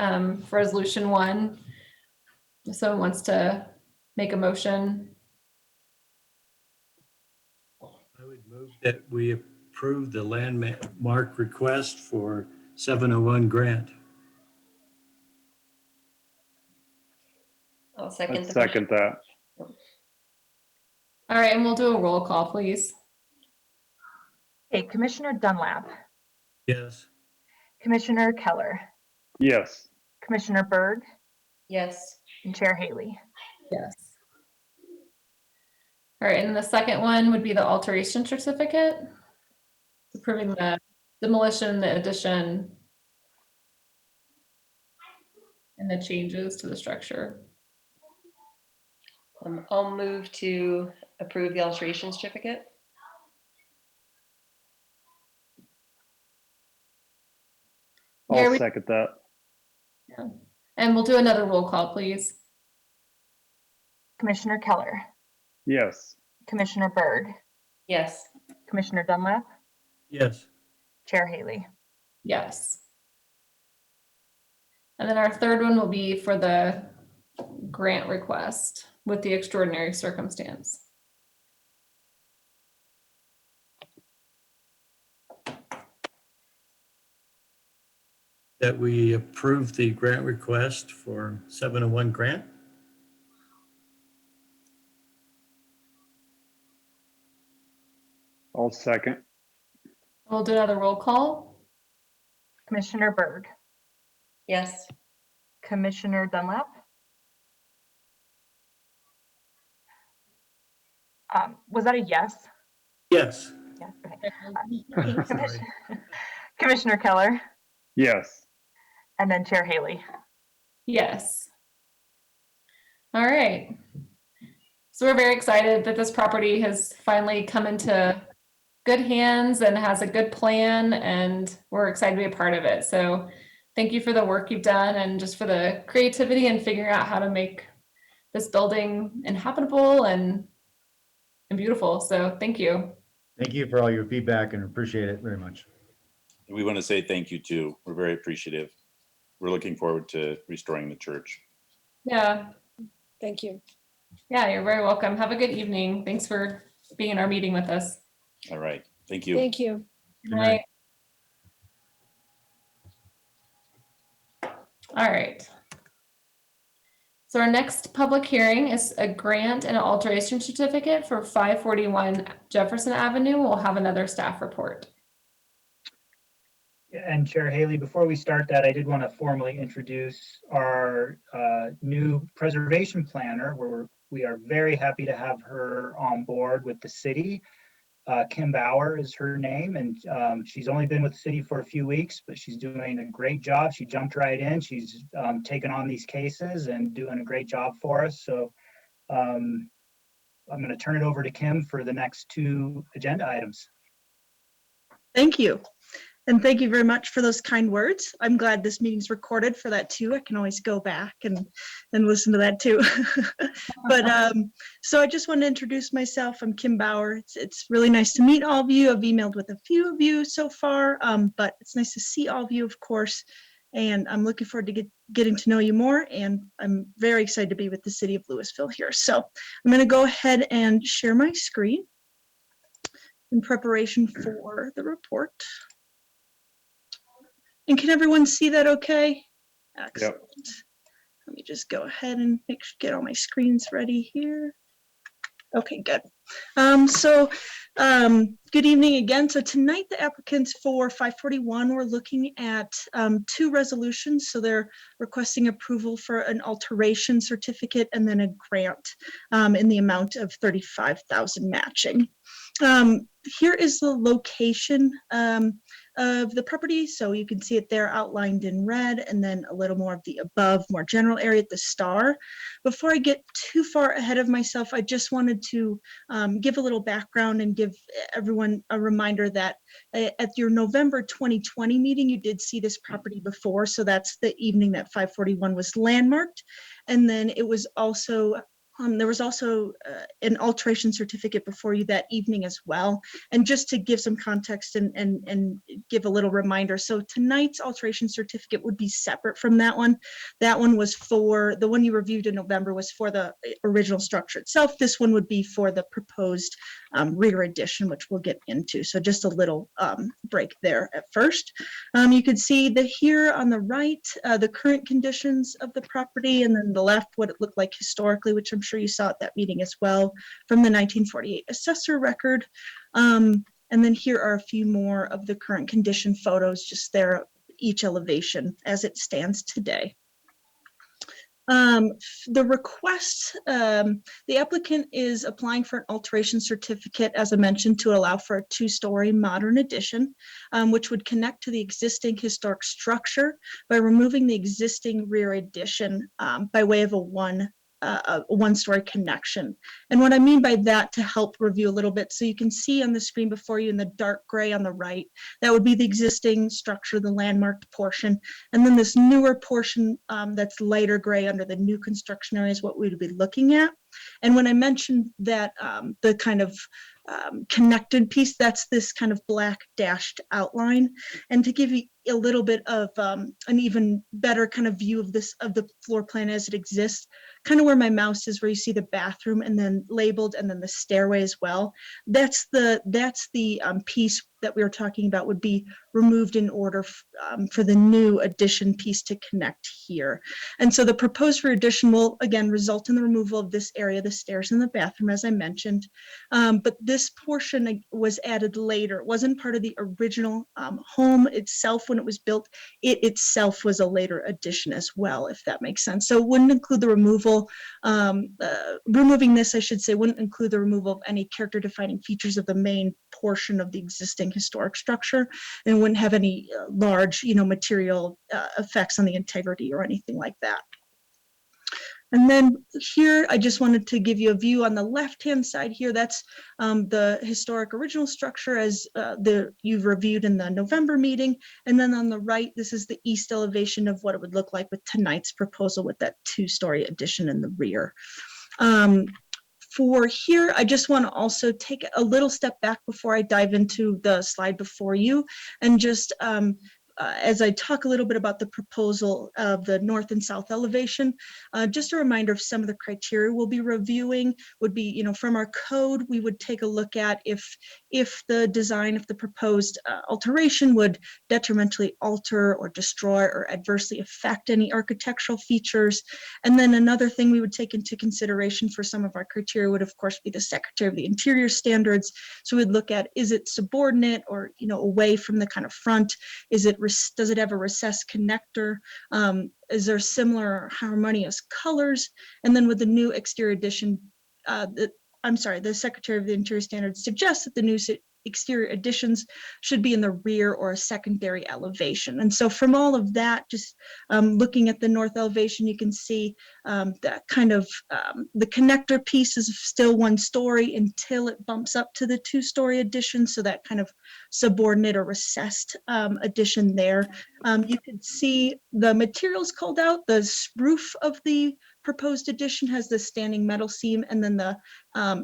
for resolution 1. If someone wants to make a motion. I would move that we approve the landmark request for 701 Grant. I'll I'd second the second that. All right, and we'll do a roll call, please. Okay, Commissioner Dunlap, Yes. Commissioner Keller, Yes. Commissioner Berg, Yes. and Chair Haley. Yes. All right, and the second one would be the alteration certificate. Approving the demolition, the addition, and the changes to the structure. I'll move to approve the alteration certificate. Here I'll we- second that. And we'll do another roll call, please. Commissioner Keller, Yes. Commissioner Berg, Yes. Commissioner Dunlap, Yes. Chair Haley. Yes. And then our third one will be for the grant request with the extraordinary circumstance. that we approve the grant request for 701 grant. I'll second. We'll do another roll call. Commissioner Byrd, Yes. Commissioner Dunlap. Was that a yes? Yes. Yes. Okay. Sorry. Commissioner Keller, Yes. and then Chair Haley. Yes. All right. So we're very excited that this property has finally come into good hands and has a good plan, and we're excited to be a part of it. So thank you for the work you've done and just for the creativity and figuring out how to make this building inhabitable and beautiful. So thank you. Thank you for all your feedback and appreciate it very much. We want to say thank you too. We're very appreciative. We're looking forward to restoring the church. Yeah. Thank you. Yeah, you're very welcome. Have a good evening. Thanks for being in our meeting with us. All right. Thank you. Thank you. Good night. All right. So our next public hearing is a grant and an alteration certificate for 541 Jefferson Avenue. We'll have another staff report. And Chair Haley, before we start that, I did want to formally introduce our new preservation planner, where we are very happy to have her on board with the city. Kim Bauer is her name, and she's only been with the city for a few weeks, but she's doing a great job. She jumped right in. She's taken on these cases and doing a great job for us. So I'm going to turn it over to Kim for the next two agenda items. Thank you. And thank you very much for those kind words. I'm glad this meeting's recorded for that too. I can always go back and listen to that too. But so I just want to introduce myself. I'm Kim Bauer. It's really nice to meet all of you. I've emailed with a few of you so far, but it's nice to see all of you, of course. And I'm looking forward to getting to know you more. And I'm very excited to be with the city of Louisville here. So I'm going to go ahead and share my screen in preparation for the report. And can everyone see that okay? Excellent. Yep. Let me just go ahead and get all my screens ready here. Okay, good. Good evening again. So tonight the applicants for 541, we're looking at two resolutions. So they're requesting approval for an alteration certificate and then a grant in the amount of $35,000 matching. Here is the location of the property. So you can see it there outlined in red, and then a little more of the above, more general area at the star. Before I get too far ahead of myself, I just wanted to give a little background and give everyone a reminder that at your November 2020 meeting, you did see this property before. So that's the evening that 541 was landmarked. And then it was also there was also an alteration certificate before you that evening as well. And just to give some context and give a little reminder, so tonight's alteration certificate would be separate from that one. That one was for, the one you reviewed in November was for the original structure itself. This one would be for the proposed rear addition, which we'll get into. So just a little break there at first. You can see here on the right, the current conditions of the property, and then the left, what it looked like historically, which I'm sure you saw at that meeting as well, from the 1948 assessor record. And then here are a few more of the current condition photos, just there, each elevation as it stands today. The request, the applicant is applying for an alteration certificate, as I mentioned, to allow for a two-story modern addition, which would connect to the existing historic structure by removing the existing rear addition by way of a one-story connection. And what I mean by that, to help review a little bit, so you can see on the screen before you in the dark gray on the right, that would be the existing structure, the landmarked portion. And then this newer portion that's lighter gray under the new construction area is what we would be looking at. And when I mentioned that the kind of connected piece, that's this kind of black dashed outline. And to give you a little bit of an even better kind of view of the floor plan as it exists. Kind of where my mouse is, where you see the bathroom and then labeled, and then the stairway as well. That's the piece that we were talking about would be removed in order for the new addition piece to connect here. And so the proposed rear addition will again result in the removal of this area, the stairs and the bathroom, as I mentioned. But this portion was added later. It wasn't part of the original home itself when it was built. It itself was a later addition as well, if that makes sense. So it wouldn't include the removal, removing this, I should say, wouldn't include the removal of any character defining features of the main portion of the existing historic structure, and wouldn't have any large, material effects on the integrity or anything like that. And then here, I just wanted to give you a view on the left-hand side here. That's the historic original structure as you've reviewed in the November meeting. And then on the right, this is the east elevation of what it would look like with tonight's proposal with that 2-story addition in the rear. For here, I just want to also take a little step back before I dive into the slide before you, and just as I talk a little bit about the proposal of the north and south elevation, just a reminder of some of the criteria we'll be reviewing would be, from our code, we would take a look at if the design, if the proposed alteration would detrimentally alter or destroy or adversely affect any architectural features. And then another thing we would take into consideration for some of our criteria would, of course, be the Secretary of the Interior standards. So we'd look at, is it subordinate or, away from the kind of front? Does it have a recessed connector? Is there similar harmonious colors? And then with the new exterior addition, the Secretary of the Interior Standards suggests that the new exterior additions should be in the rear or a secondary elevation. And so from all of that, just looking at the north elevation, you can see that kind of the connector piece is still 1 story until it bumps up to the 2-story addition. So that kind of subordinate or recessed addition there. You can see the materials called out. The roof of the proposed addition has the standing metal seam, and then the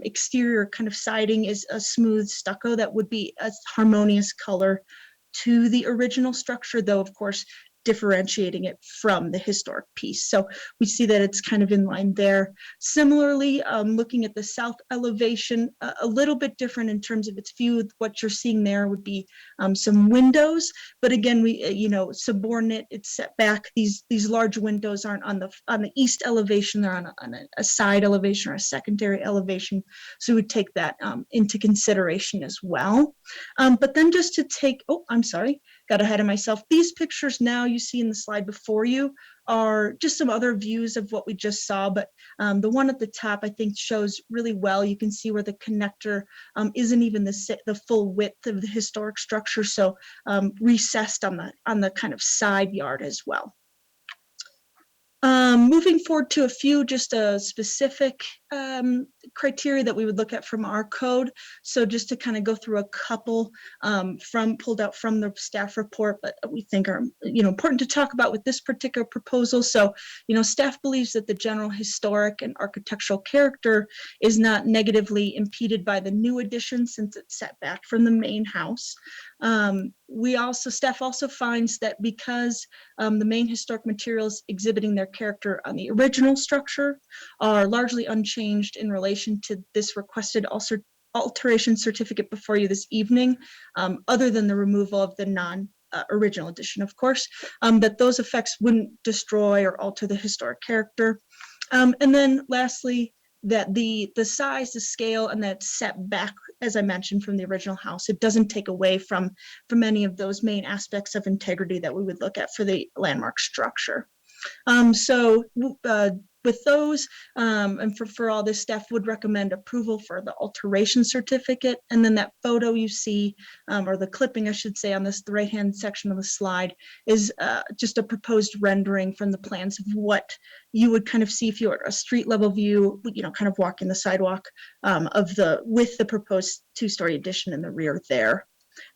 exterior kind of siding is a smooth stucco that would be a harmonious color to the original structure, though of course differentiating it from the historic piece. So we see that it's kind of in line there. Similarly, looking at the south elevation, a little bit different in terms of its view. What you're seeing there would be some windows, but again, we subordinate, it's set back. These large windows aren't on the east elevation; they're on a side elevation or a secondary elevation. So we would take that into consideration as well. But then just to take, got ahead of myself. These pictures now you see in the slide before you are just some other views of what we just saw, but the one at the top I think shows really well. You can see where the connector isn't even the full width of the historic structure, so recessed on the kind of side yard as well. Moving forward to a few just specific criteria that we would look at from our code. So just to kind of go through a couple pulled out from the staff report, but we think are important to talk about with this particular proposal. So staff believes that the general historic and architectural character is not negatively impeded by the new addition since it's set back from the main house. Staff also finds that because the main historic materials exhibiting their character on the original structure are largely unchanged in relation to this requested alteration certificate before you this evening, other than the removal of the non-original addition, of course, that those effects wouldn't destroy or alter the historic character. And then lastly, that the size, the scale, and that setback, as I mentioned, from the original house, it doesn't take away from any of those main aspects of integrity that we would look at for the landmark structure. With those, and for all this, staff would recommend approval for the alteration certificate. And then that photo you see, or the clipping, I should say, on the right-hand section of the slide is just a proposed rendering from the plans of what you would kind of see if you were a street level view, kind of walking the sidewalk with the proposed 2-story addition in the rear there.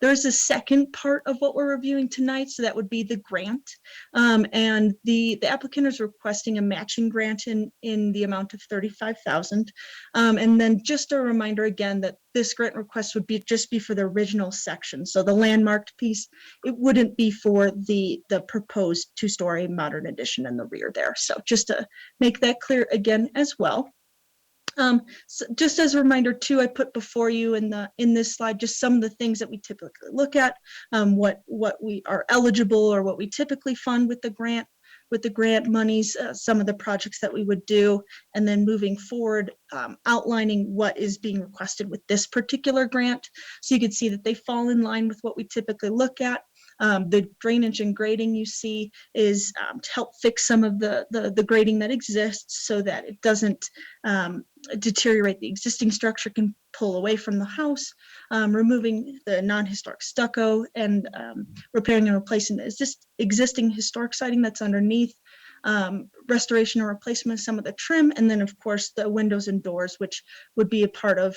There's a second part of what we're reviewing tonight, so that would be the grant. And the applicant is requesting a matching grant in the amount of $35,000. And then just a reminder again that this grant request would just be for the original section. So the landmarked piece, it wouldn't be for the proposed 2-story modern addition in the rear there. So just to make that clear again as well. So just as a reminder too, I put before you in this slide just some of the things that we typically look at, what we are eligible or what we typically fund with the grant monies, some of the projects that we would do, and then moving forward, outlining what is being requested with this particular grant. So you can see that they fall in line with what we typically look at. The drainage and grading you see is to help fix some of the grading that exists so that it doesn't deteriorate the existing structure, can pull away from the house, removing the non-historic stucco, and repairing and replacing the existing historic siding that's underneath, restoration or replacement of some of the trim, and then of course the windows and doors, which would be a part of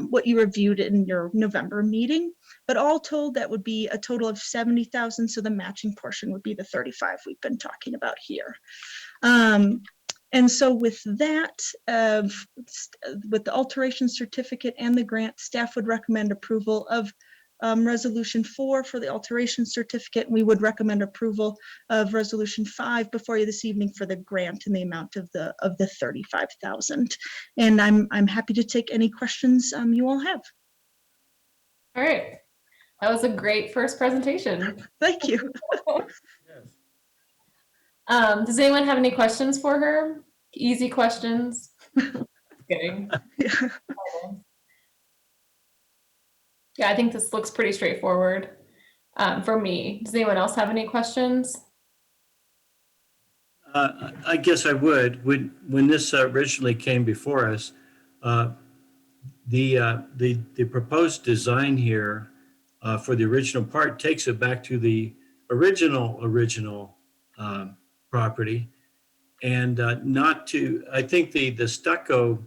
what you reviewed in your November meeting. But all told, that would be a total of $70,000, so the matching portion would be the 35 we've been talking about here. And so with that, with the alteration certificate and the grant, staff would recommend approval of Resolution 4 for the alteration certificate. We would recommend approval of Resolution 5 before you this evening for the grant in the amount of the $35,000. And I'm happy to take any questions you all have. All right. That was a great first presentation. Thank you. Does anyone have any questions for her? Easy questions. Just kidding. Yeah, I think this looks pretty straightforward for me. Does anyone else have any questions? I guess I would. When this originally came before us, the proposed design here for the original part takes it back to the original property, and not to, I think the stucco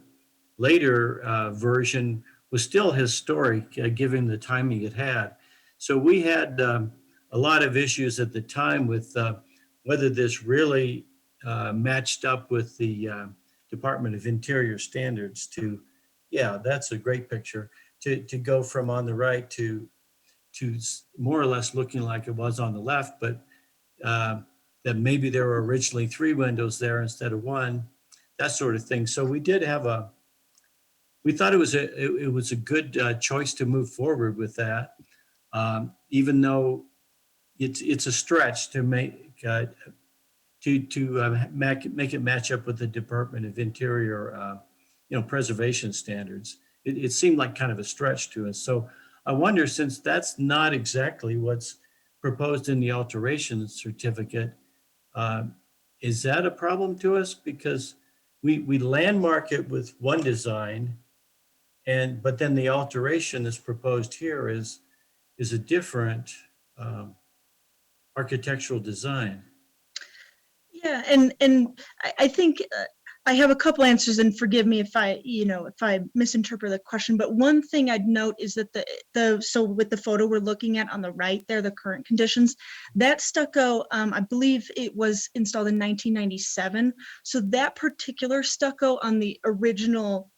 later version was still historic, given the timing it had. So we had a lot of issues at the time with whether this really matched up with the Department of Interior standards to, yeah, that's a great picture, to go from on the right to more or less looking like it was on the left, but that maybe there were originally 3 windows there instead of 1, that sort of thing. So we did have we thought it was a good choice to move forward with that, even though it's a stretch to make it match up with the Department of Interior, preservation standards. It seemed like kind of a stretch to us. So I wonder, since that's not exactly what's proposed in the alteration certificate, is that a problem to us? Because we landmark it with one design, but then the alteration that's proposed here is a different architectural design. Yeah, and I think I have a couple answers, and forgive me if I misinterpret the question, but one thing I'd note is that so with the photo we're looking at on the right there, the current conditions, that stucco, I believe it was installed in 1997. So that particular stucco on the original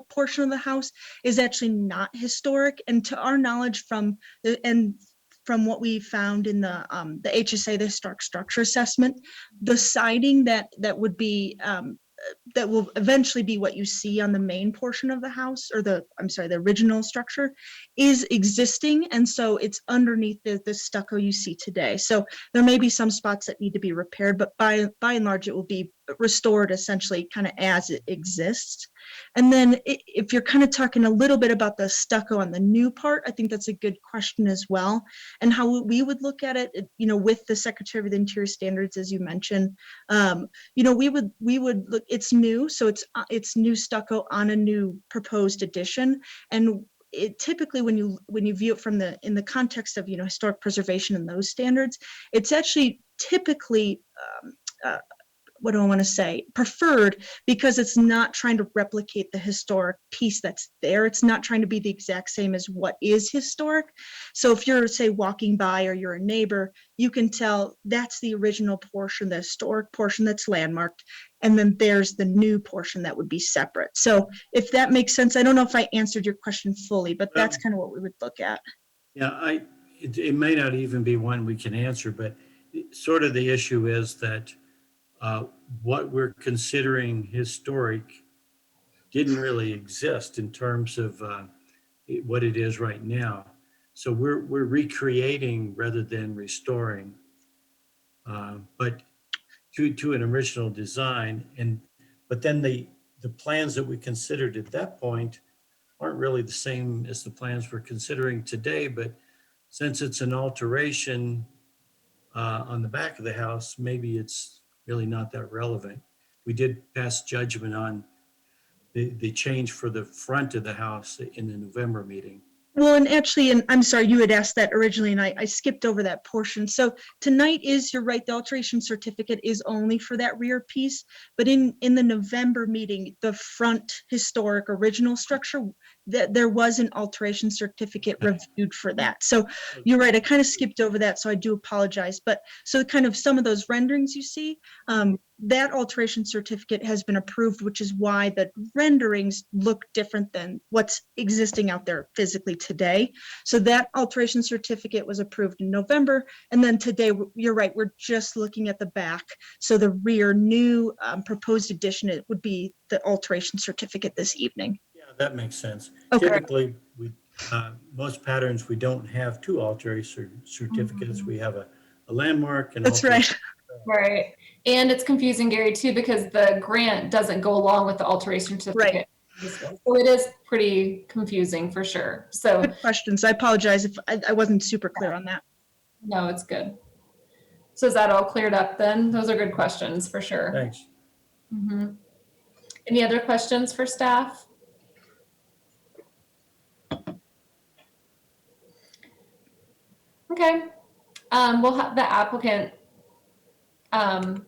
portion of the house is actually not historic. And to our knowledge from what we found in the HSA, the Historic Structure Assessment, the siding that would be that will eventually be what you see on the main portion of the house, or the original structure, is existing, and so it's underneath the stucco you see today. So there may be some spots that need to be repaired, but by and large it will be restored essentially kind of as it exists. And then if you're kind of talking a little bit about the stucco on the new part, I think that's a good question as well, and how we would look at it, with the Secretary of the Interior standards, as you mentioned, we would look, it's new, so it's new stucco on a new proposed addition. And it typically, when you view it in the context of historic preservation and those standards, it's actually typically what do I want to say, preferred, because it's not trying to replicate the historic piece that's there. It's not trying to be the exact same as what is historic. So if you're, say, walking by or you're a neighbor, you can tell that's the original portion, the historic portion that's landmarked, and then there's the new portion that would be separate. So if that makes sense, I don't know if I answered your question fully, but that's kind of what we would look at. Yeah, it may not even be one we can answer, but sort of the issue is that what we're considering historic didn't really exist in terms of what it is right now. So we're recreating rather than restoring, but to an original design. But then the plans that we considered at that point aren't really the same as the plans we're considering today. But since it's an alteration on the back of the house, maybe it's really not that relevant. We did pass judgment on the change for the front of the house in the November meeting. Well, and actually, and I'm sorry, you had asked that originally, and I skipped over that portion. So tonight is, you're right, the alteration certificate is only for that rear piece. But in the November meeting, the front historic original structure, that there was an alteration certificate reviewed for that. So you're right, I kind of skipped over that, so I do apologize. But so kind of some of those renderings you see, that alteration certificate has been approved, which is why the renderings look different than what's existing out there physically today. So that alteration certificate was approved in November. And then today, you're right, we're just looking at the back. So the rear new proposed addition, it would be the alteration certificate this evening. Yeah, that makes sense. Okay. Typically, most patterns, we don't have two alteration certificates. We have a landmark and That's right. Right. And it's confusing, Gary, too, because the grant doesn't go along with the alteration certificate. So it is pretty confusing for sure. So Good questions. I apologize if I wasn't super clear on that. no, it's good. So is that all cleared up then? Those are good questions for sure. Thanks. Mhm. Any other questions for staff? Okay. We'll have the applicant, if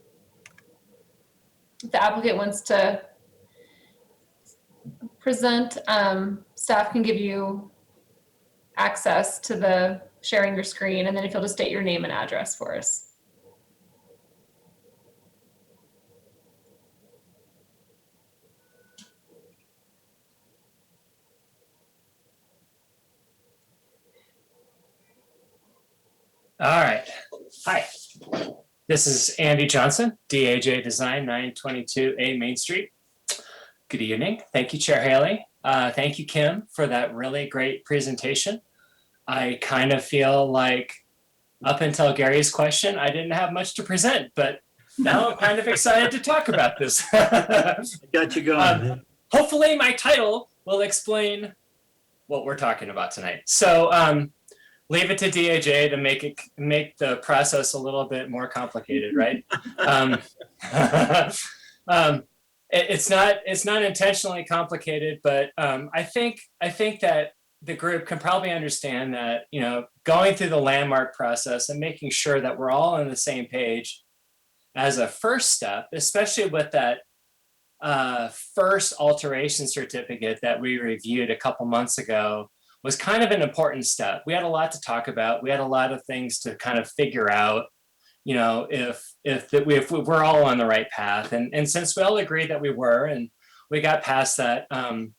the applicant wants to present, staff can give you access to the sharing your screen, and then if you'll just state your name and address for us. All right. Hi. This is Andy Johnson, DAJ Design, 922A Main Street. Good evening. Thank you, Chair Haley. Thank you, Kim, for that really great presentation. I kind of feel like up until Gary's question, I didn't have much to present, but now I'm kind of excited to talk about this. I got you going. Hopefully my title will explain what we're talking about tonight. So leave it to DAJ to make the process a little bit more complicated, right? It's not intentionally complicated, but I think that the group can probably understand that, you know, going through the landmark process and making sure that we're all on the same page as a first step, especially with that first alteration certificate that we reviewed a couple months ago, was kind of an important step. We had a lot to talk about. We had a lot of things to kind of figure out, you know, if we're all on the right path. And since we all agreed that we were, and we got past that, I'm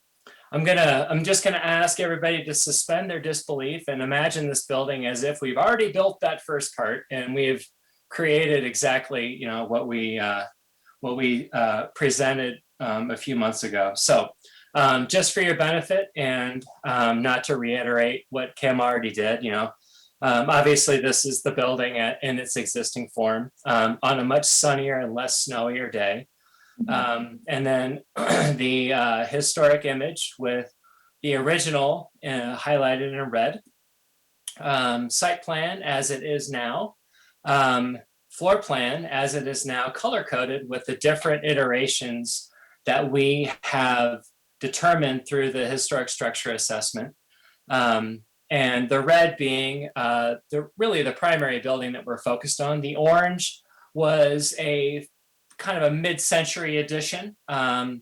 just gonna ask everybody to suspend their disbelief and imagine this building as if we've already built that first part and we've created exactly, you know, what we presented a few months ago. So just for your benefit and not to reiterate what Kim already did, you know, obviously this is the building in its existing form on a much sunnier and less snowier day. And then the historic image with the original highlighted in red, site plan as it is now, floor plan as it is now color coded with the different iterations that we have determined through the historic structure assessment. And the red being really the primary building that we're focused on. The orange was a kind of a mid-century addition. And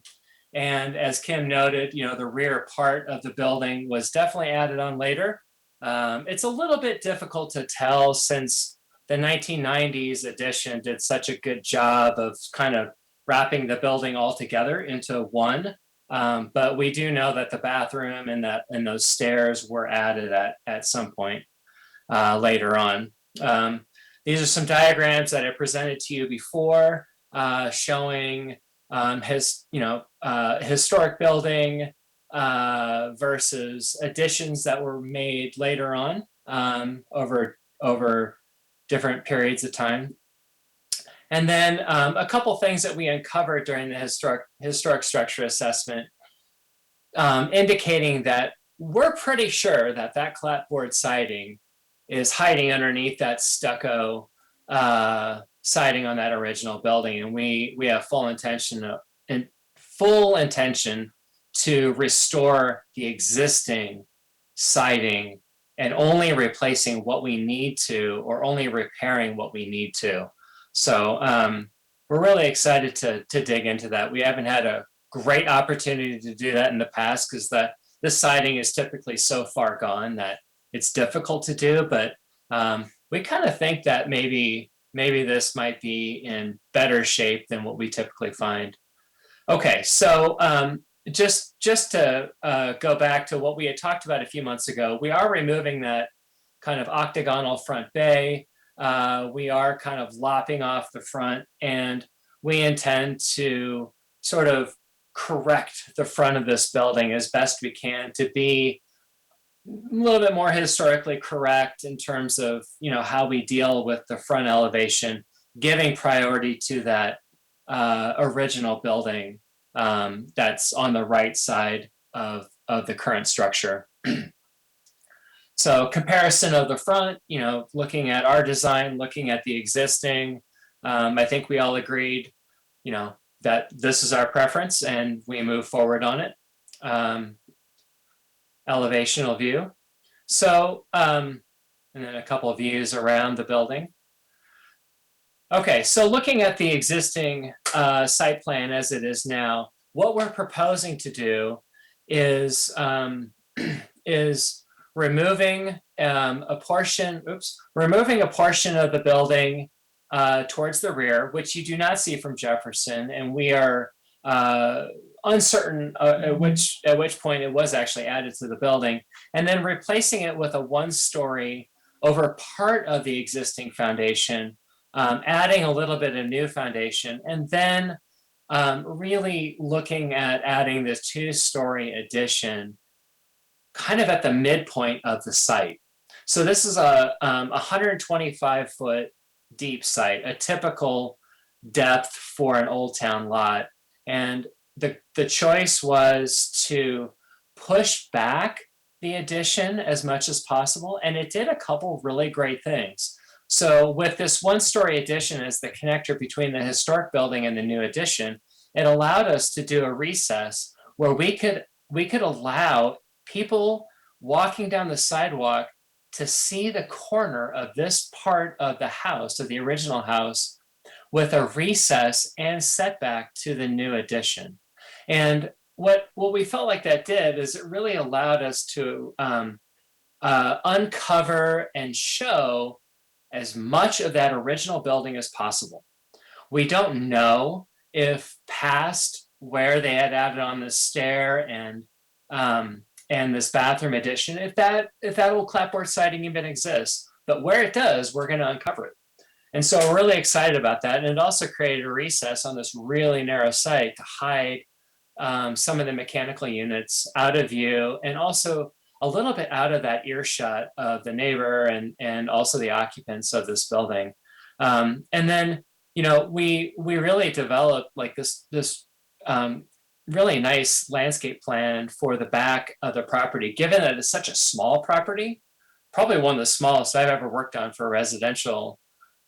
as Kim noted, the rear part of the building was definitely added on later. It's a little bit difficult to tell since the 1990s addition did such a good job of kind of wrapping the building all together into one. But we do know that the bathroom and those stairs were added at some point later on. These are some diagrams that I presented to you before, showing historic building versus additions that were made later on over different periods of time. And then a couple things that we uncovered during the historic structure assessment, indicating that we're pretty sure that that clapboard siding is hiding underneath that stucco siding on that original building, and we have full intention to restore the existing siding and only replacing what we need to, or only repairing what we need to. So we're really excited to dig into that. We haven't had a great opportunity to do that in the past because this siding is typically so far gone that it's difficult to do, but we kind of think that maybe this might be in better shape than what we typically find. Okay, so just to go back to what we had talked about a few months ago, we are removing that kind of octagonal front bay. We are kind of lopping off the front, and we intend to sort of correct the front of this building as best we can to be a little bit more historically correct in terms of how we deal with the front elevation, giving priority to that original building that's on the right side of the current structure. So comparison of the front, looking at our design, looking at the existing, I think we all agreed, that this is our preference and we move forward on it. Elevational view. So, and then a couple of views around the building. Okay, so looking at the existing site plan as it is now, what we're proposing to do is removing a portion of the building towards the rear, which you do not see from Jefferson, and we are uncertain at which point it was actually added to the building, and then replacing it with a one-story over part of the existing foundation, adding a little bit of new foundation, and then really looking at adding this two-story addition kind of at the midpoint of the site. So this is a 125-foot deep site, a typical depth for an Old Town lot. And the choice was to push back the addition as much as possible, and it did a couple really great things. So with this one-story addition as the connector between the historic building and the new addition, it allowed us to do a recess where we could allow people walking down the sidewalk to see the corner of this part of the house, of the original house, with a recess and setback to the new addition. And what we felt like that did is it really allowed us to uncover and show as much of that original building as possible. We don't know if past where they had added on the stair and this bathroom addition, if that old clapboard siding even exists, but where it does, we're going to uncover it. And so we're really excited about that. And it also created a recess on this really narrow site to hide some of the mechanical units out of view, and also a little bit out of that earshot of the neighbor and also the occupants of this building. And then, we really developed like this really nice landscape plan for the back of the property, given that it's such a small property, probably one of the smallest I've ever worked on for a residential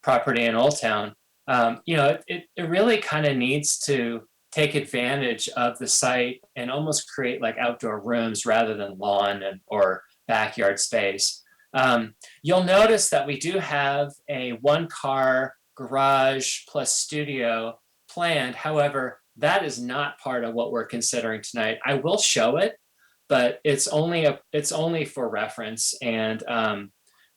property in Old Town. It really kind of needs to take advantage of the site and almost create like outdoor rooms rather than lawn or backyard space. You'll notice that we do have a one-car garage plus studio planned. However, that is not part of what we're considering tonight. I will show it, but it's only for reference, and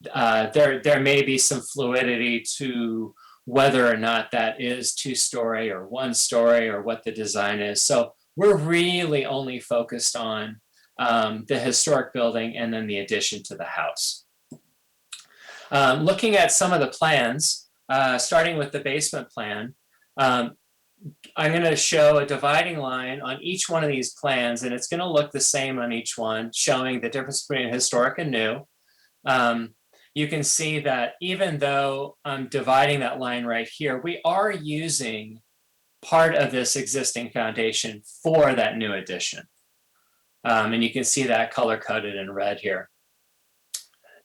there may be some fluidity to whether or not that is 2-story or 1-story or what the design is. So we're really only focused on the historic building and then the addition to the house. Looking at some of the plans, starting with the basement plan, I'm going to show a dividing line on each one of these plans, and it's going to look the same on each one, showing the difference between historic and new. You can see that even though I'm dividing that line right here, we are using part of this existing foundation for that new addition. And you can see that color coded in red here.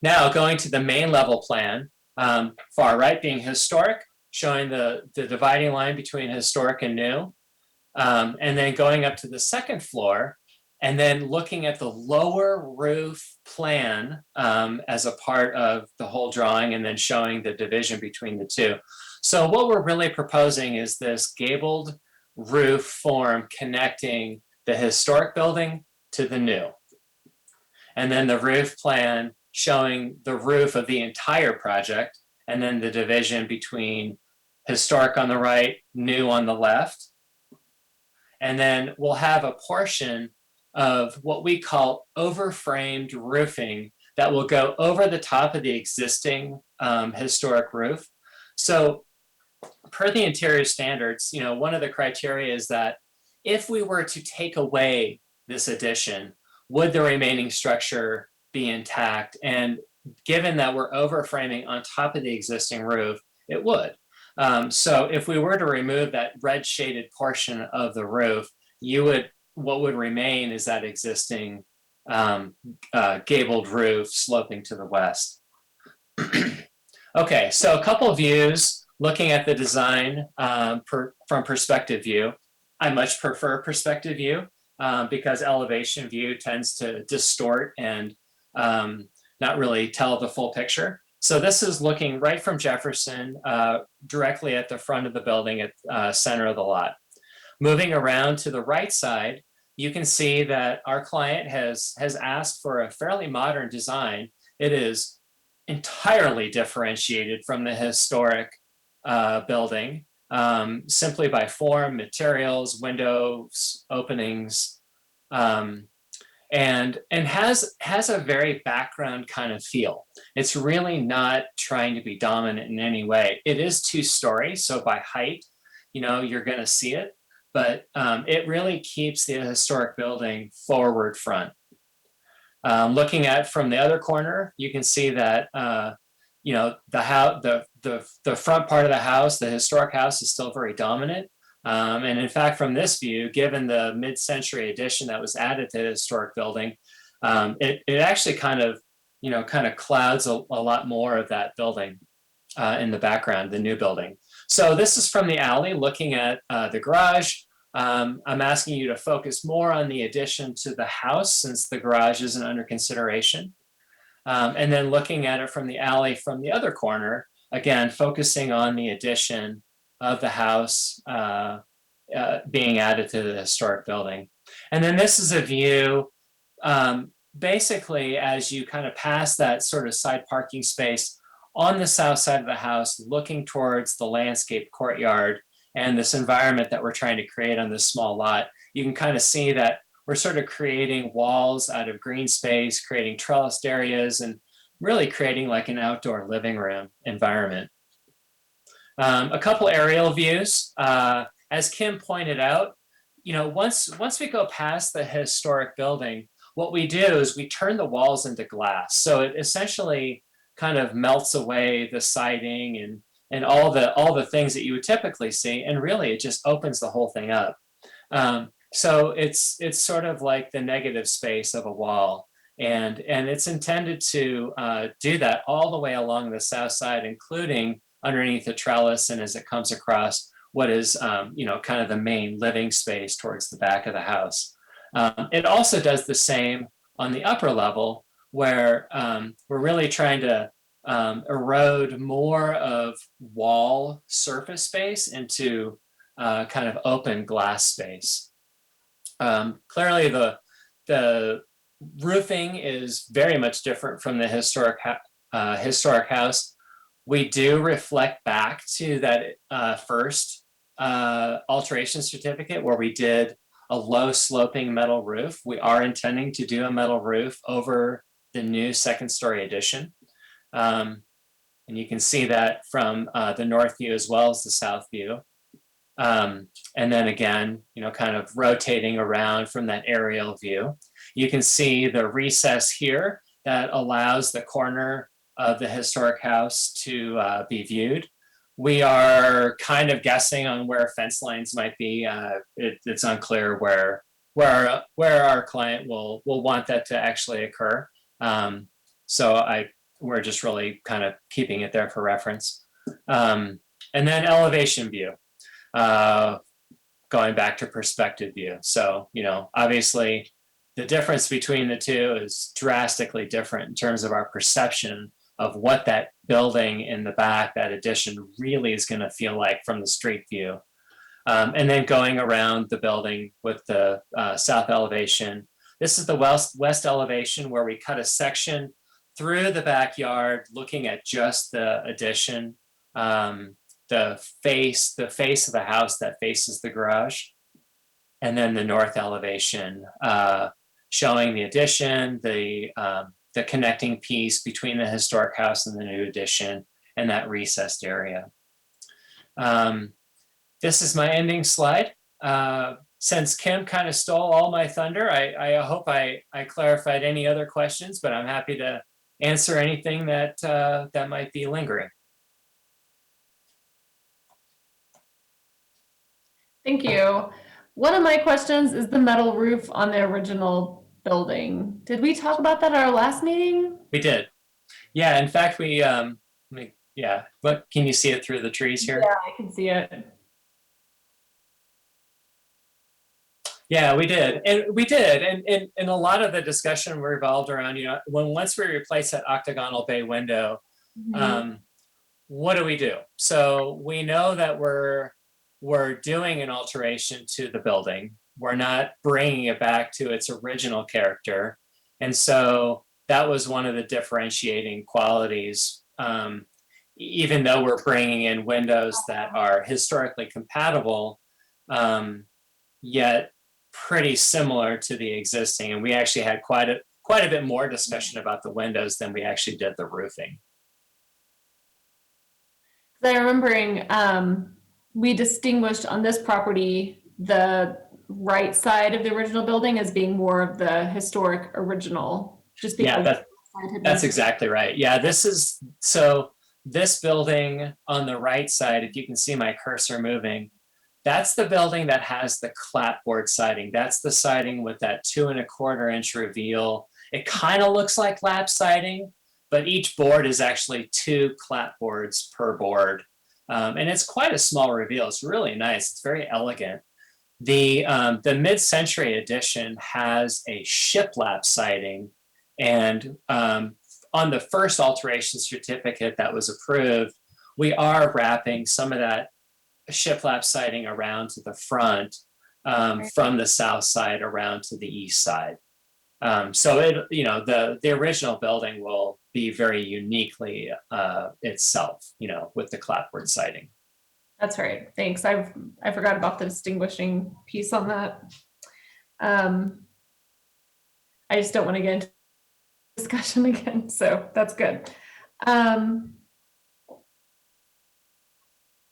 Now going to the main level plan, far right being historic, showing the dividing line between historic and new. And then going up to the second floor, and then looking at the lower roof plan as a part of the whole drawing, and then showing the division between the two. So what we're really proposing is this gabled roof form connecting the historic building to the new. And then the roof plan showing the roof of the entire project, and then the division between historic on the right, new on the left. And then we'll have a portion of what we call overframed roofing that will go over the top of the existing historic roof. So per the interior standards, one of the criteria is that if we were to take away this addition, would the remaining structure be intact? And given that we're overframing on top of the existing roof, it would. So if we were to remove that red shaded portion of the roof, what would remain is that existing gabled roof sloping to the west. Okay, so a couple of views looking at the design from perspective view. I much prefer perspective view because elevation view tends to distort and not really tell the full picture. So this is looking right from Jefferson directly at the front of the building at center of the lot. Moving around to the right side, you can see that our client has asked for a fairly modern design. It is entirely differentiated from the historic building, simply by form, materials, windows, openings, and has a very background kind of feel. It's really not trying to be dominant in any way. It is 2-story, so by height, you're going to see it, but it really keeps the historic building forward front. Looking at from the other corner, you can see that the front part of the house, the historic house, is still very dominant. And in fact, from this view, given the mid-century addition that was added to the historic building, it actually kind of clouds a lot more of that building in the background, the new building. So this is from the alley looking at the garage. I'm asking you to focus more on the addition to the house since the garage isn't under consideration. And then looking at it from the alley from the other corner, again, focusing on the addition of the house being added to the historic building. And then this is a view, basically as you kind of pass that sort of side parking space on the south side of the house, looking towards the landscape courtyard and this environment that we're trying to create on this small lot, you can kind of see that we're sort of creating walls out of green space, creating trellised areas, and really creating like an outdoor living room environment. A couple aerial views. As Kim pointed out, once we go past the historic building, what we do is we turn the walls into glass. So it essentially kind of melts away the siding and all the things that you would typically see, and really it just opens the whole thing up. So it's sort of like the negative space of a wall, and it's intended to do that all the way along the south side, including underneath the trellis, and as it comes across what is kind of the main living space towards the back of the house. It also does the same on the upper level, where we're really trying to erode more of wall surface space into kind of open glass space. Clearly, the roofing is very much different from the historic house. We do reflect back to that first alteration certificate where we did a low sloping metal roof. We are intending to do a metal roof over the new second story addition. And you can see that from the north view as well as the south view. And then again, kind of rotating around from that aerial view. You can see the recess here that allows the corner of the historic house to be viewed. We are kind of guessing on where fence lines might be. It's unclear where our client will want that to actually occur. So we're just really kind of keeping it there for reference. And then elevation view, going back to perspective view. So, obviously the difference between the two is drastically different in terms of our perception of what that building in the back, that addition really is going to feel like from the street view. And then going around the building with the south elevation. This is the west elevation where we cut a section through the backyard, looking at just the addition, the face of the house that faces the garage. And then the north elevation, showing the addition, the connecting piece between the historic house and the new addition, and that recessed area. This is my ending slide. Since Kim kind of stole all my thunder, I hope I clarified any other questions, but I'm happy to answer anything that might be lingering. Thank you. One of my questions is the metal roof on the original building. Did we talk about that at our last meeting? We did. Yeah, in fact, but can you see it through the trees here? Yeah, I can see it. Yeah, we did. And a lot of the discussion revolved around, once we replace that octagonal bay window, what do we do? So we know that we're doing an alteration to the building. We're not bringing it back to its original character. And so that was one of the differentiating qualities. Even though we're bringing in windows that are historically compatible, yet pretty similar to the existing. And we actually had quite a bit more discussion about the windows than we actually did the roofing. I'm remembering we distinguished on this property the right side of the original building as being more of the historic original. Just because that's exactly right. Yeah, this building on the right side, if you can see my cursor moving, that's the building that has the clapboard siding. That's the siding with that 2 1/4 inch reveal. It kind of looks like lap siding, but each board is actually 2 clapboards per board. And it's quite a small reveal. It's really nice. It's very elegant. The mid-century edition has a shiplap siding, and on the first alteration certificate that was approved, we are wrapping some of that shiplap siding around to the front, from the south side around to the east side. So the original building will be very uniquely itself, with the clapboard siding. That's right. Thanks. I forgot about the distinguishing piece on that. I just don't want to get into discussion again, so that's good.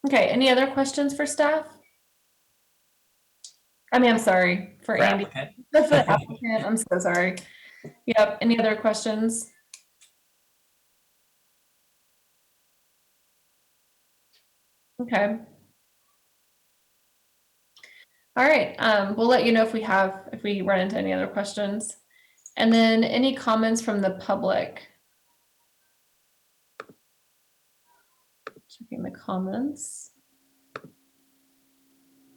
Okay, any other questions for staff? I'm sorry, for Andy. For the applicant, I'm so sorry. Yep, any other questions? Okay. All right, we'll let you know if we run into any other questions. And then any comments from the public? Checking the comments.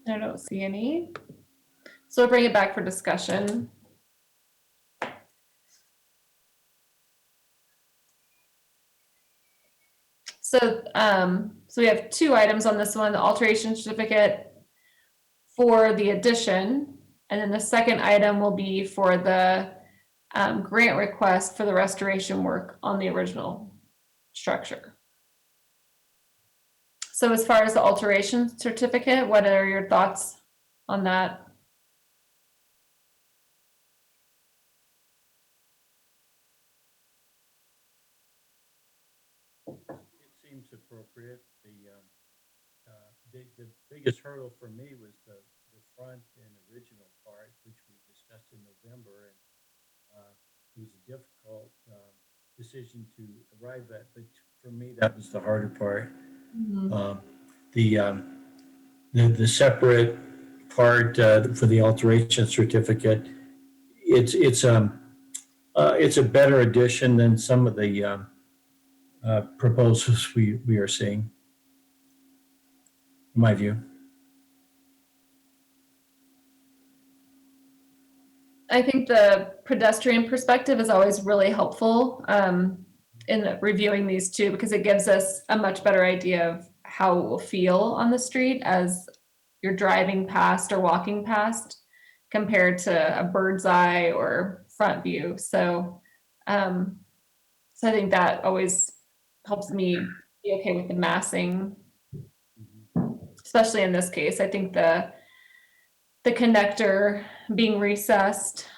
I don't see any. So we'll bring it back for discussion. So we have 2 items on this one, the alteration certificate for the addition. And then the second item will be for the grant request for the restoration work on the original structure. So as far as the alteration certificate, what are your thoughts on that? It seems appropriate. The biggest hurdle for me was the front and original part, which we discussed in November, and it was a difficult decision to arrive at. But for me, that was the harder part. The separate part for the alteration certificate, it's a better addition than some of the proposals we are seeing, in my view. I think the pedestrian perspective is always really helpful in reviewing these two, because it gives us a much better idea of how it will feel on the street as you're driving past or walking past compared to a bird's eye or front view. So, so I think that always helps me be okay with the massing, especially in this case. I think the connector being recessed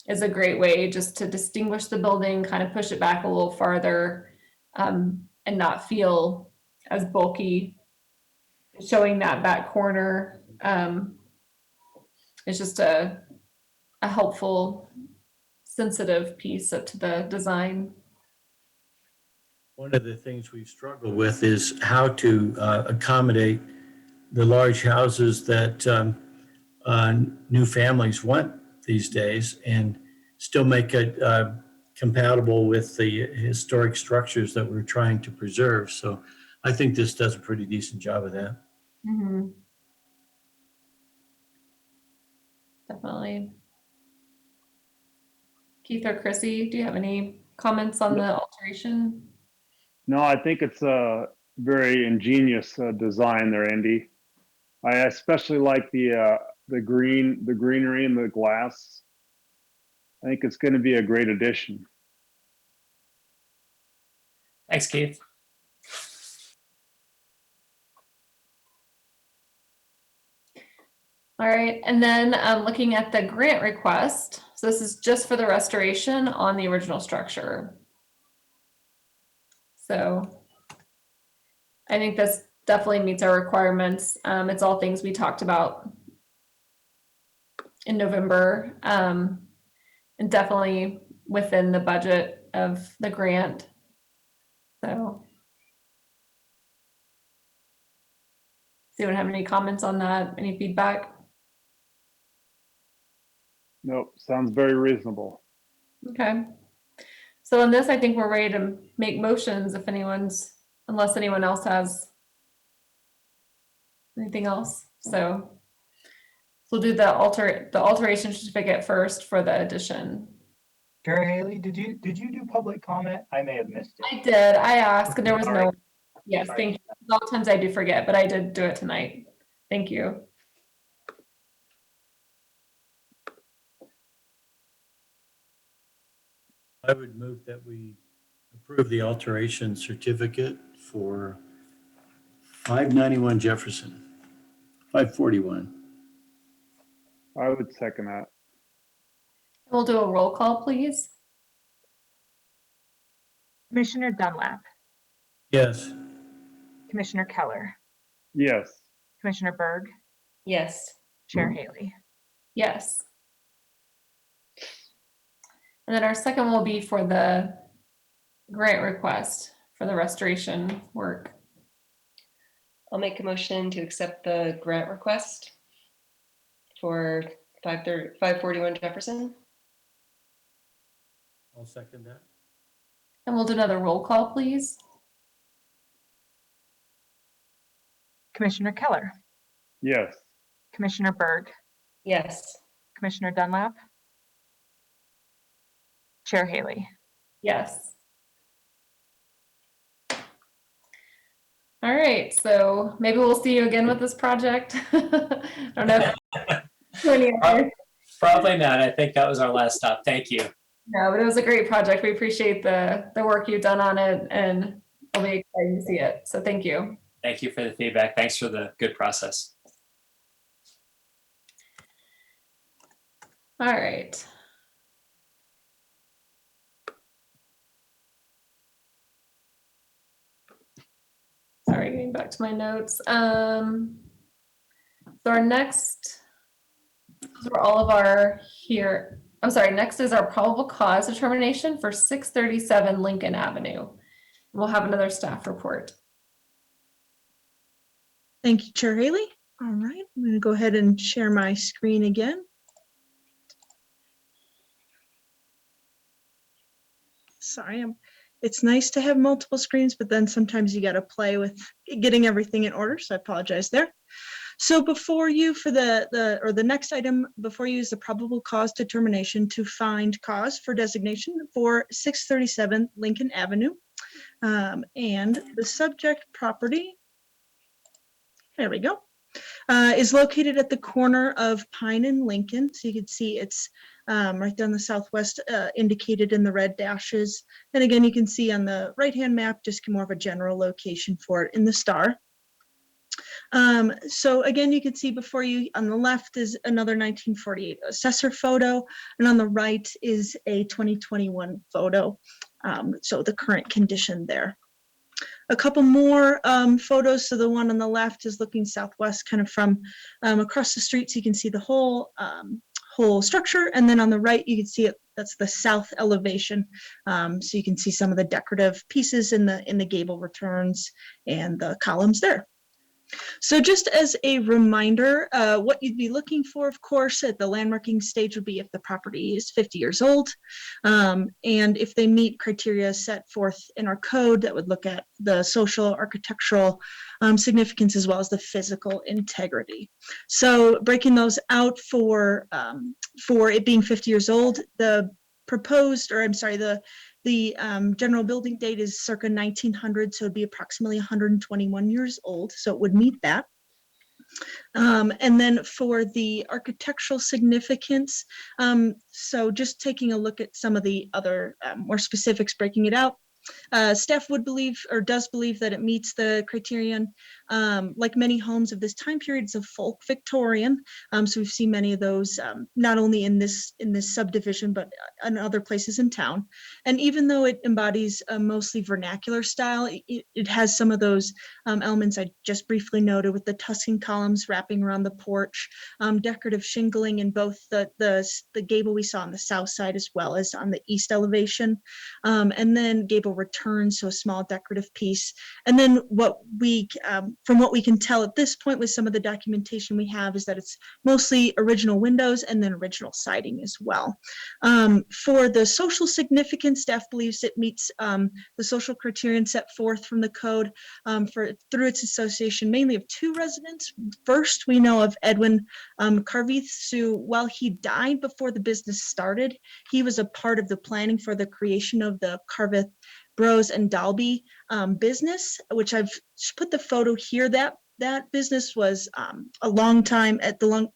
is a great way just to distinguish the building, kind of push it back a little farther, and not feel as bulky. Showing that back corner is just a helpful, sensitive piece to the design. One of the things we've struggled with is how to accommodate the large houses that new families want these days and still make it compatible with the historic structures that we're trying to preserve. So I think this does a pretty decent job of that. Mm-hmm. Definitely. Keith or Chrissy, do you have any comments on the alteration? No, I think it's a very ingenious design there, Andy. I especially like the greenery and the glass. I think it's going to be a great addition. Thanks, Keith. All right, and then looking at the grant request. So this is just for the restoration on the original structure. So I think this definitely meets our requirements. It's all things we talked about in November, and definitely within the budget of the grant. So, does anyone have any comments on that? Any feedback? Nope, sounds very reasonable. Okay. So on this, I think we're ready to make motions if unless anyone else has anything else. So we'll do the alteration certificate first for the addition. Chair Haley, did you do public comment? I may have missed it. I did. I asked, and there was Sorry. no. Yes, Sorry. thank you. A lot of times I do forget, but I did do it tonight. Thank you. I would move that we approve the alteration certificate for 591 Jefferson, 541. I would second that. We'll do a roll call, please. Commissioner Dunlap, Yes. Commissioner Keller, Yes. Commissioner Berg, Yes. Chair Haley. Yes. And then our second will be for the grant request for the restoration work. I'll make a motion to accept the grant request for 541 Jefferson. I'll second that. And we'll do another roll call, please. Commissioner Keller, Yes. Commissioner Berg, Yes. Commissioner Dunlap, Chair Haley. Yes. All right, so maybe we'll see you again with this project. I don't know. Any other- Probably not. I think that was our last stop. Thank you. No, but it was a great project. We appreciate the work you've done on it, and it'll be exciting to see it. So thank you. Thank you for the feedback. Thanks for the good process. All right. Sorry, getting back to my notes. So our next, for all of our here, I'm sorry, next is our probable cause determination for 637 Lincoln Avenue. We'll have another staff report. Thank you, Chair Haley. All right, I'm going to go ahead and share my screen again. Sorry, it's nice to have multiple screens, but then sometimes you got to play with getting everything in order, so I apologize there. So before you for the next item before you is the probable cause determination to find cause for designation for 637 Lincoln Avenue. And the subject property, there we go, is located at the corner of Pine and Lincoln. So you can see it's right there on the southwest, indicated in the red dashes. And again, you can see on the right-hand map, just more of a general location for it in the star. So again, you can see before you on the left is another 1948 assessor photo, and on the right is a 2021 photo. So the current condition there. A couple more photos. So the one on the left is looking southwest, kind of from across the street, so you can see the whole structure. And then on the right, you can see it. That's the south elevation. So you can see some of the decorative pieces in the gable returns and the columns there. So just as a reminder, what you'd be looking for, of course, at the landmarking stage would be if the property is 50 years old, and if they meet criteria set forth in our code that would look at the social, architectural significance as well as the physical integrity. So breaking those out for it being 50 years old, the proposed, or I'm sorry, the general building date is circa 1900, so it'd be approximately 121 years old, so it would meet that. And then for the architectural significance, so just taking a look at some of the other more specifics, breaking it out. Staff would believe, or does believe, that it meets the criterion. Like many homes of this time period, it's a folk Victorian. So we've seen many of those, not only in this subdivision, but in other places in town. And even though it embodies a mostly vernacular style, it has some of those elements I just briefly noted, with the Tuscan columns wrapping around the porch, decorative shingling in both the gable we saw on the south side as well as on the east elevation, and then gable returns, so a small decorative piece. And then what we, from what we can tell at this point with some of the documentation we have, is that it's mostly original windows and then original siding as well. For the social significance, staff believes it meets the social criterion set forth from the code through its association mainly of two residents. First, we know of Edwin Carveth. So while he died before the business started, he was a part of the planning for the creation of the Carveth Bros and Dalby business, which I've put the photo here. That business was a long time at the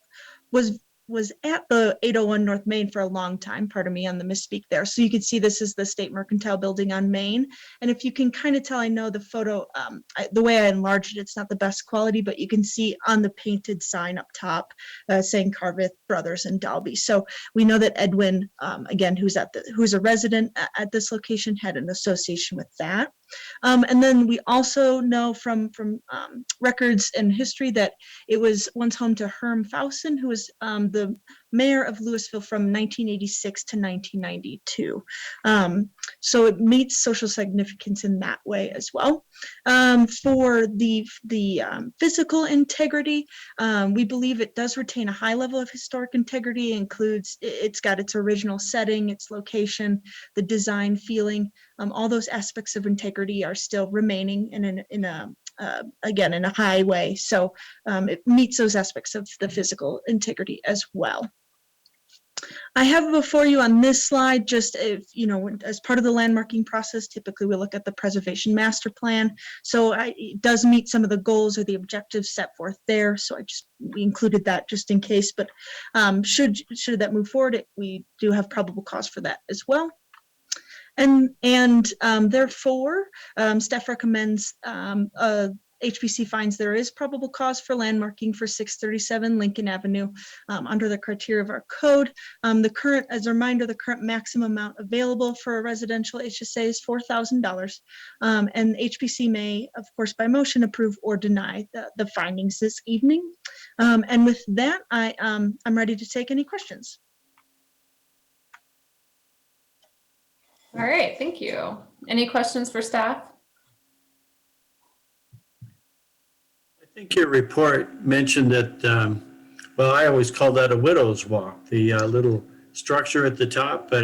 was at the 801 North Main for a long time. Pardon me on the misspeak there. So you can see this is the State Mercantile Building on Main. And if you can kind of tell, I know the photo, the way I enlarged it, it's not the best quality, but you can see on the painted sign up top saying Carveth Brothers and Dalby. So we know that Edwin, again, who's a resident at this location, had an association with that. And then we also know from records and history that it was once home to Herm Fausen, who was the mayor of Louisville from 1986 to 1992. So it meets social significance in that way as well. For the physical integrity, we believe it does retain a high level of historic integrity. Includes, it's got its original setting, its location, the design, feeling, all those aspects of integrity are still remaining again, in a high way. So it meets those aspects of the physical integrity as well. I have before you on this slide, just if, you know, as part of the landmarking process, typically we look at the preservation master plan. So it does meet some of the goals or the objectives set forth there. So we included that just in case, but should that move forward, we do have probable cause for that as well. And therefore, staff recommends HPC finds there is probable cause for landmarking for 637 Lincoln Avenue under the criteria of our code. As a reminder, the current maximum amount available for a residential HSA is $4,000. And HPC may, of course, by motion approve or deny the findings this evening. And with that, I'm ready to take any questions. All right, thank you. Any questions for staff? I think your report mentioned that, well, I always call that a widow's walk, the little structure at the top, but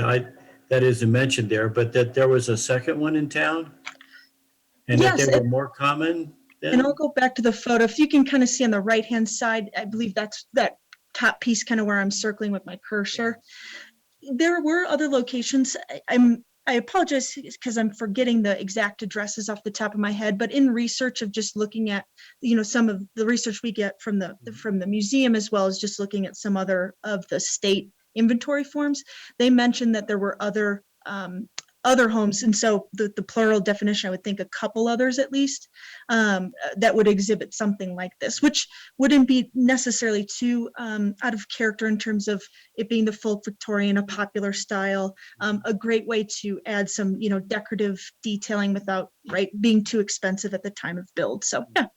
that isn't mentioned there, but that there was a second one in town? And that Yes, they were more common and then? I'll go back to the photo. If you can kind of see on the right-hand side, I believe that's that top piece kind of where I'm circling with my cursor. There were other locations. I apologize because I'm forgetting the exact addresses off the top of my head, but in research of just looking at, you know, some of the research we get from the museum, as well as just looking at some other of the state inventory forms, they mentioned that there were other homes, and so the plural definition, I would think a couple others at least, that would exhibit something like this, which wouldn't be necessarily too out of character in terms of it being the full Victorian, a popular style, a great way to add some, you know, decorative detailing without being too expensive at the time of build. So yeah.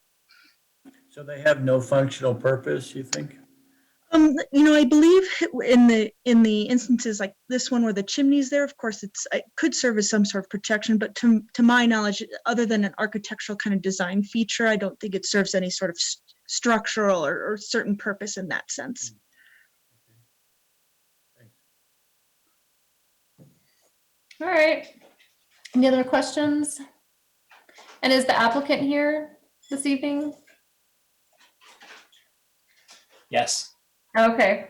So they have no functional purpose, you think? You know, I believe in the instances like this one where the chimney's there, of course, it could serve as some sort of protection, but to my knowledge, other than an architectural kind of design feature, I don't think it serves any sort of structural or certain purpose in that sense. All right. Any other questions? And is the applicant here this evening? Yes. Okay.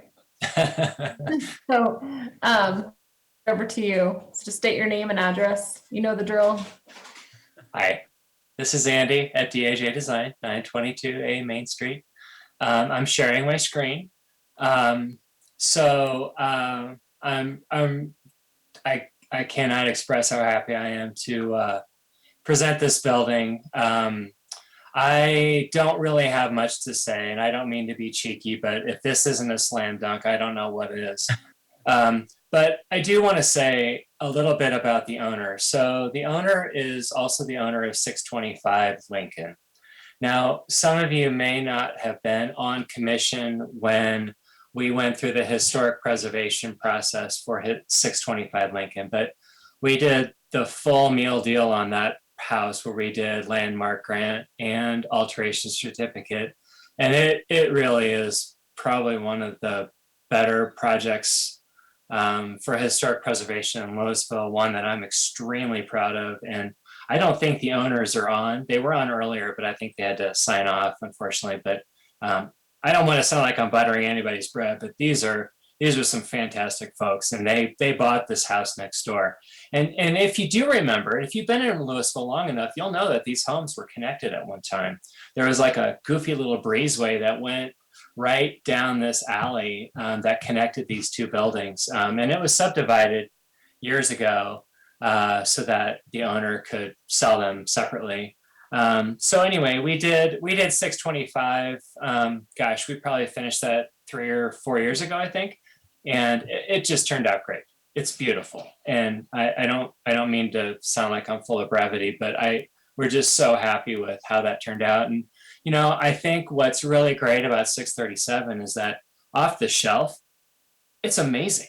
So over to you. So just state your name and address. You know the drill. Hi, this is Andy at DAJ Design, 922A Main Street. I'm sharing my screen. I cannot express how happy I am to present this building. I don't really have much to say, and I don't mean to be cheeky, but if this isn't a slam dunk, I don't know what it is. But I do want to say a little bit about the owner. So the owner is also the owner of 625 Lincoln. Now, some of you may not have been on commission when we went through the historic preservation process for 625 Lincoln, but we did the full meal deal on that house where we did landmark grant and alteration certificate. And it really is probably one of the better projects for historic preservation in Louisville, one that I'm extremely proud of. And I don't think the owners are on. They were on earlier, but I think they had to sign off, unfortunately. But I don't want to sound like I'm buttering anybody's bread, but these are some fantastic folks, and they bought this house next door. And if you do remember, if you've been in Louisville long enough, you'll know that these homes were connected at one time. There was like a goofy little breezeway that went right down this alley that connected these two buildings. And it was subdivided years ago so that the owner could sell them separately. So anyway, we did 625. Gosh, we probably finished that 3 or 4 years ago, I think. And it just turned out great. It's beautiful. And I don't mean to sound like I'm full of brevity, but we're just so happy with how that turned out. And, you know, I think what's really great about 637 is that off the shelf, it's amazing.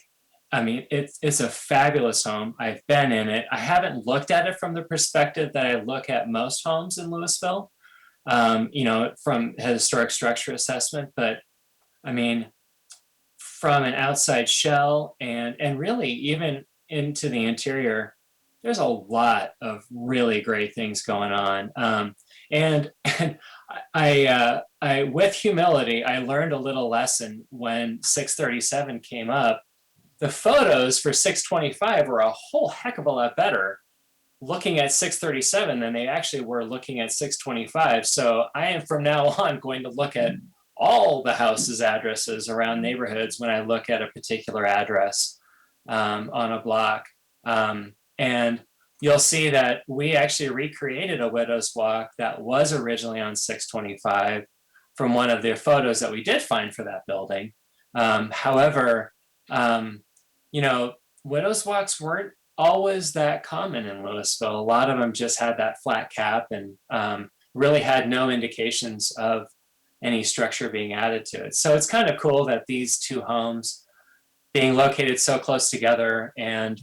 I mean, it's a fabulous home. I've been in it. I haven't looked at it from the perspective that I look at most homes in Louisville, you know, from historic structure assessment. But I mean, from an outside shell and really even into the interior, there's a lot of really great things going on. And I with humility, I learned a little lesson when 637 came up. the photos for 625 were a whole heck of a lot better looking at 637 than they actually were looking at 625. So I am from now on going to look at all the houses' addresses around neighborhoods when I look at a particular address on a block. And you'll see that we actually recreated a Widow's Walk that was originally on 625 from one of the photos that we did find for that building. However, you know, Widow's Walks weren't always that common in Louisville. A lot of them just had that flat cap and really had no indications of any structure being added to it. So it's kind of cool that these two homes being located so close together and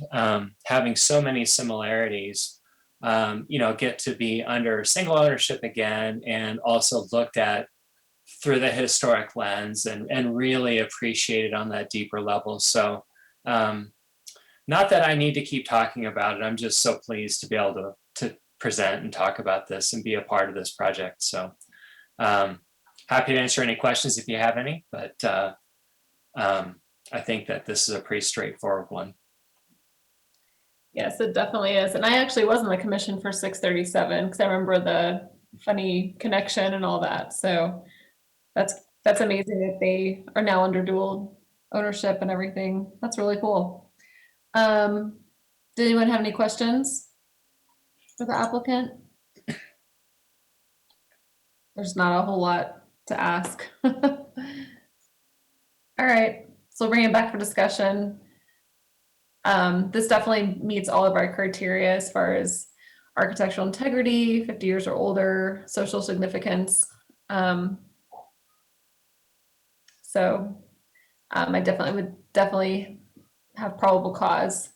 having so many similarities, you know, get to be under single ownership again and also looked at through the historic lens and really appreciated on that deeper level. So not that I need to keep talking about it. I'm just so pleased to be able to present and talk about this and be a part of this project. So happy to answer any questions if you have any, but I think that this is a pretty straightforward one. Yes, it definitely is. And I actually was on the commission for 637 because I remember the funny connection and all that. So that's amazing that they are now under dual ownership and everything. That's really cool. Did anyone have any questions for the applicant? There's not a whole lot to ask. All right, so bring it back for discussion. This definitely meets all of our criteria as far as architectural integrity, 50 years or older, social significance. So I would definitely have probable cause.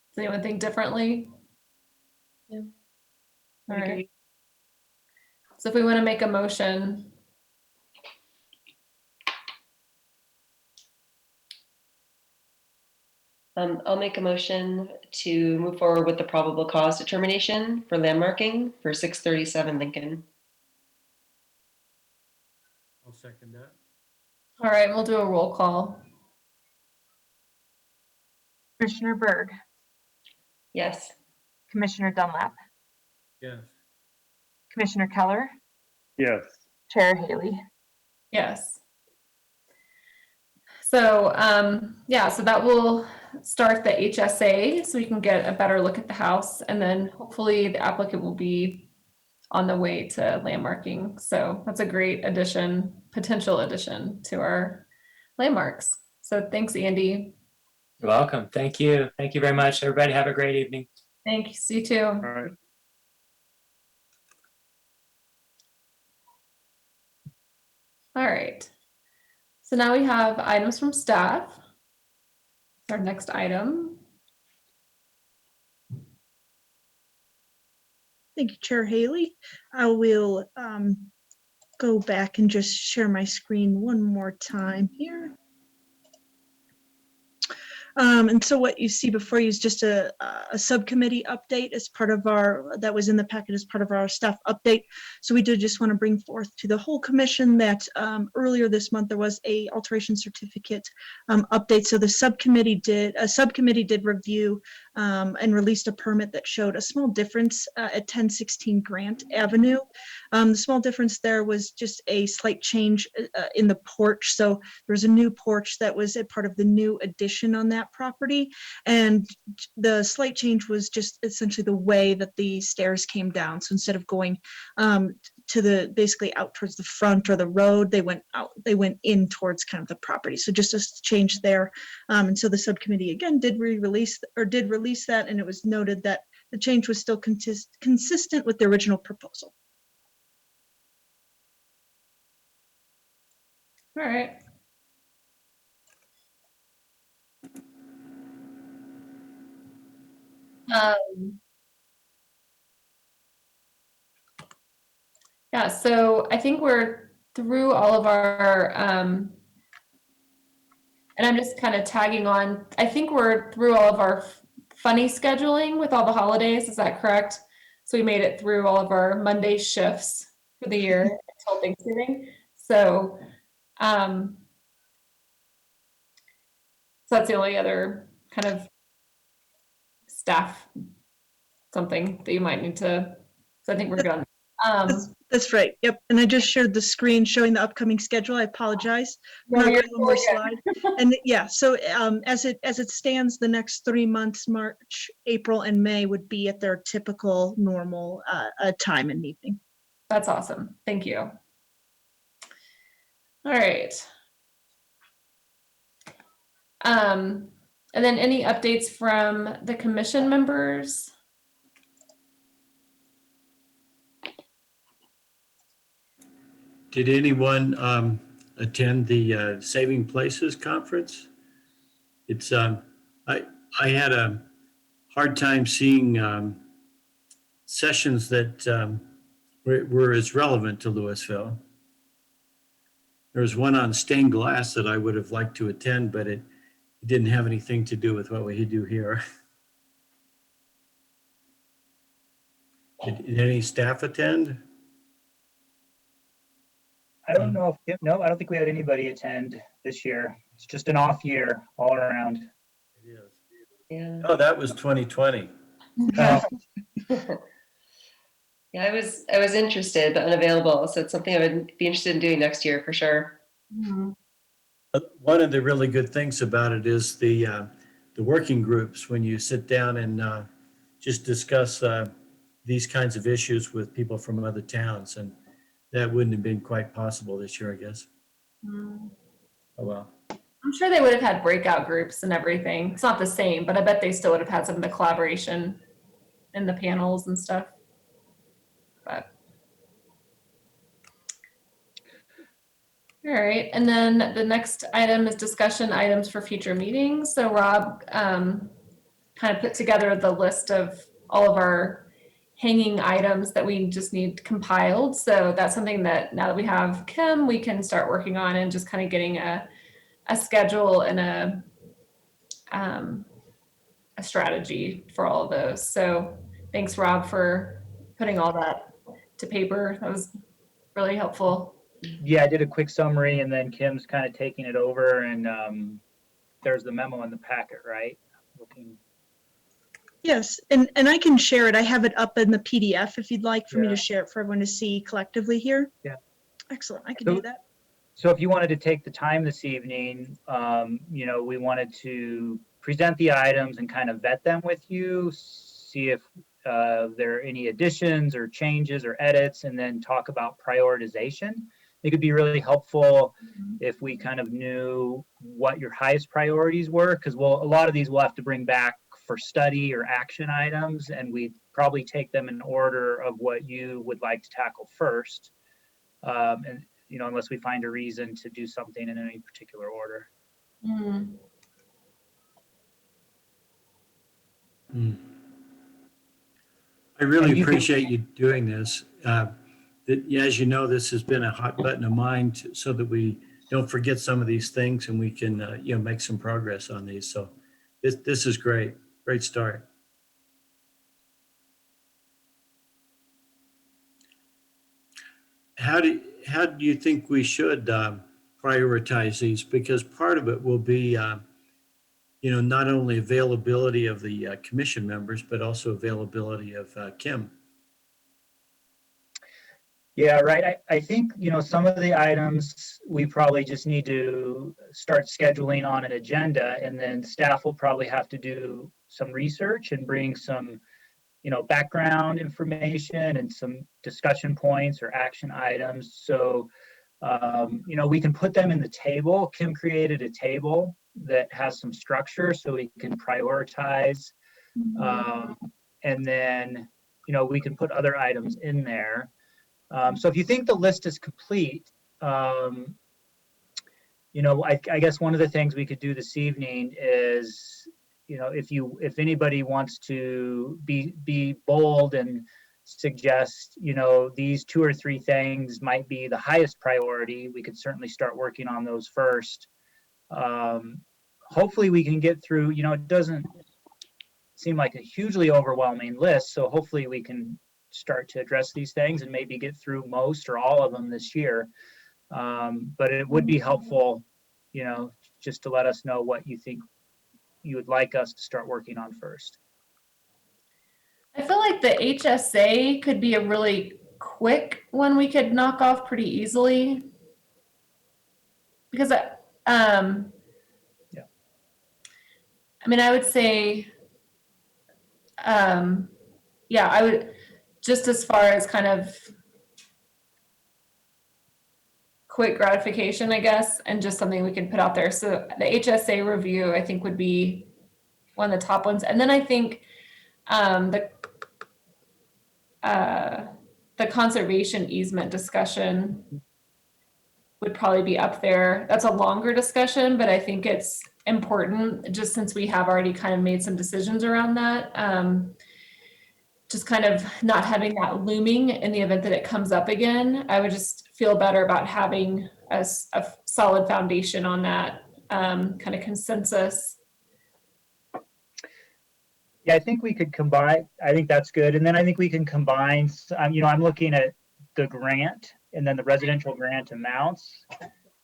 Does anyone think differently? Yeah. All right. So if we want to make a motion. I'll make a motion to move forward with the probable cause determination for landmarking for 637 Lincoln. I'll second that. All right, we'll do a roll call. Commissioner Berg, Yes. Commissioner Dunlap, Yes. Commissioner Keller, Yes. Chair Haley. Yes. So yeah, so that will start the HSA so we can get a better look at the house, and then hopefully the applicant will be on the way to landmarking. So that's a great addition, potential addition to our landmarks. So thanks, Andy. You're welcome. Thank you. Thank you very much. Everybody have a great evening. Thanks, you too. All right. All right. So now we have items from staff. Our next item. Thank you, Chair Haley. I will go back and just share my screen one more time here. And so what you see before you is just a subcommittee update as part of our, that was in the packet as part of our staff update. So we did just want to bring forth to the whole commission that earlier this month there was a alteration certificate update. So the subcommittee did review and released a permit that showed a small difference at 1016 Grant Avenue. The small difference there was just a slight change in the porch. So there's a new porch that was a part of the new addition on that property, and the slight change was just essentially the way that the stairs came down. So instead of going to the basically out towards the front or the road, they went in towards kind of the property. So just a change there. And so the subcommittee again did release that, and it was noted that the change was still consistent with the original proposal. All right. Yeah, so I think we're through all of our, and I'm just kind of tagging on, I think we're through all of our funny scheduling with all the holidays, is that correct? So we made it through all of our Monday shifts for the year until Thanksgiving. So So that's the only other kind of staff something that you might need to, so I think we're good. That's right. Yep. And I just shared the screen showing the upcoming schedule. I apologize. No, Not you're going one more totally slide. And yeah, so as it stands, the next 3 months, March, April, and May would be at their typical normal time and evening. That's awesome. Thank you. All right. And then any updates from the commission members? Did anyone attend the Saving Places conference? It's I had a hard time seeing sessions that were as relevant to Louisville. There was one on stained glass that I would have liked to attend, but it didn't have anything to do with what we do here. Did any staff attend? I don't know if, no, I don't think we had anybody attend this year. It's just an off year all around. It is. Yeah. Oh, that was 2020. Oh, Yeah, I was interested but unavailable, so it's something I would be interested in doing next year for sure. One of the really good things about it is the working groups, when you sit down and just discuss these kinds of issues with people from other towns, and that wouldn't have been quite possible this year, I guess. Oh, well. I'm sure they would have had breakout groups and everything. It's not the same, but I bet they still would have had some of the collaboration in the panels and stuff. But all right, and then the next item is discussion items for future meetings. So Rob kind of put together the list of all of our hanging items that we just need compiled. So that's something that now that we have Kim, we can start working on and just kind of getting a schedule and a strategy for all of those. So thanks, Rob, for putting all that to paper. That was really helpful. yeah, I did a quick summary and then Kim's kind of taking it over, and there's the memo in the packet, right? Looking. Yes, and I can share it. I have it up in the PDF if you'd like for me Yeah. to share it for everyone to see collectively here. Yeah. Excellent. I can So- do that. So if you wanted to take the time this evening, we wanted to present the items and kind of vet them with you, see if there are any additions or changes or edits, and then talk about prioritization. It could be really helpful if we kind of knew what your highest priorities were, because a lot of these we'll have to bring back for study or action items, and we'd probably take them in order of what you would like to tackle first. And unless we find a reason to do something in any particular order. I really And you can- appreciate you doing this. As you know, this has been a hot button of mine so that we don't forget some of these things and we can, make some progress on these. So this is great. Great start. How do you think we should prioritize these? Because part of it will be, not only availability of the commission members, but also availability of Kim. Yeah, right. I think, some of the items we probably just need to start scheduling on an agenda, and then staff will probably have to do some research and bring some, background information and some discussion points or action items. So, we can put them in the table. Kim created a table that has some structure so we can prioritize. And then, we can put other items in there. So if you think the list is complete, I guess one of the things we could do this evening is, if anybody wants to be bold and suggest, these 2 or 3 things might be the highest priority, we could certainly start working on those first. Hopefully we can get through, it doesn't seem like a hugely overwhelming list, so hopefully we can start to address these things and maybe get through most or all of them this year. But it would be helpful, just to let us know what you think you would like us to start working on first? I feel like the HSA could be a really quick one we could knock off pretty easily. Because, Yeah. I mean, I would say, yeah, I would, just as far as kind of quick gratification, I guess, and just something we can put out there. So the HSA review, I think, would be one of the top ones. And then I think the conservation easement discussion would probably be up there. That's a longer discussion, but I think it's important just since we have already kind of made some decisions around that. Just kind of not having that looming in the event that it comes up again. I would just feel better about having a solid foundation on that kind of consensus. Yeah, I think we could combine, I think that's good. And then I think we can combine, I'm looking at the grant and then the residential grant amounts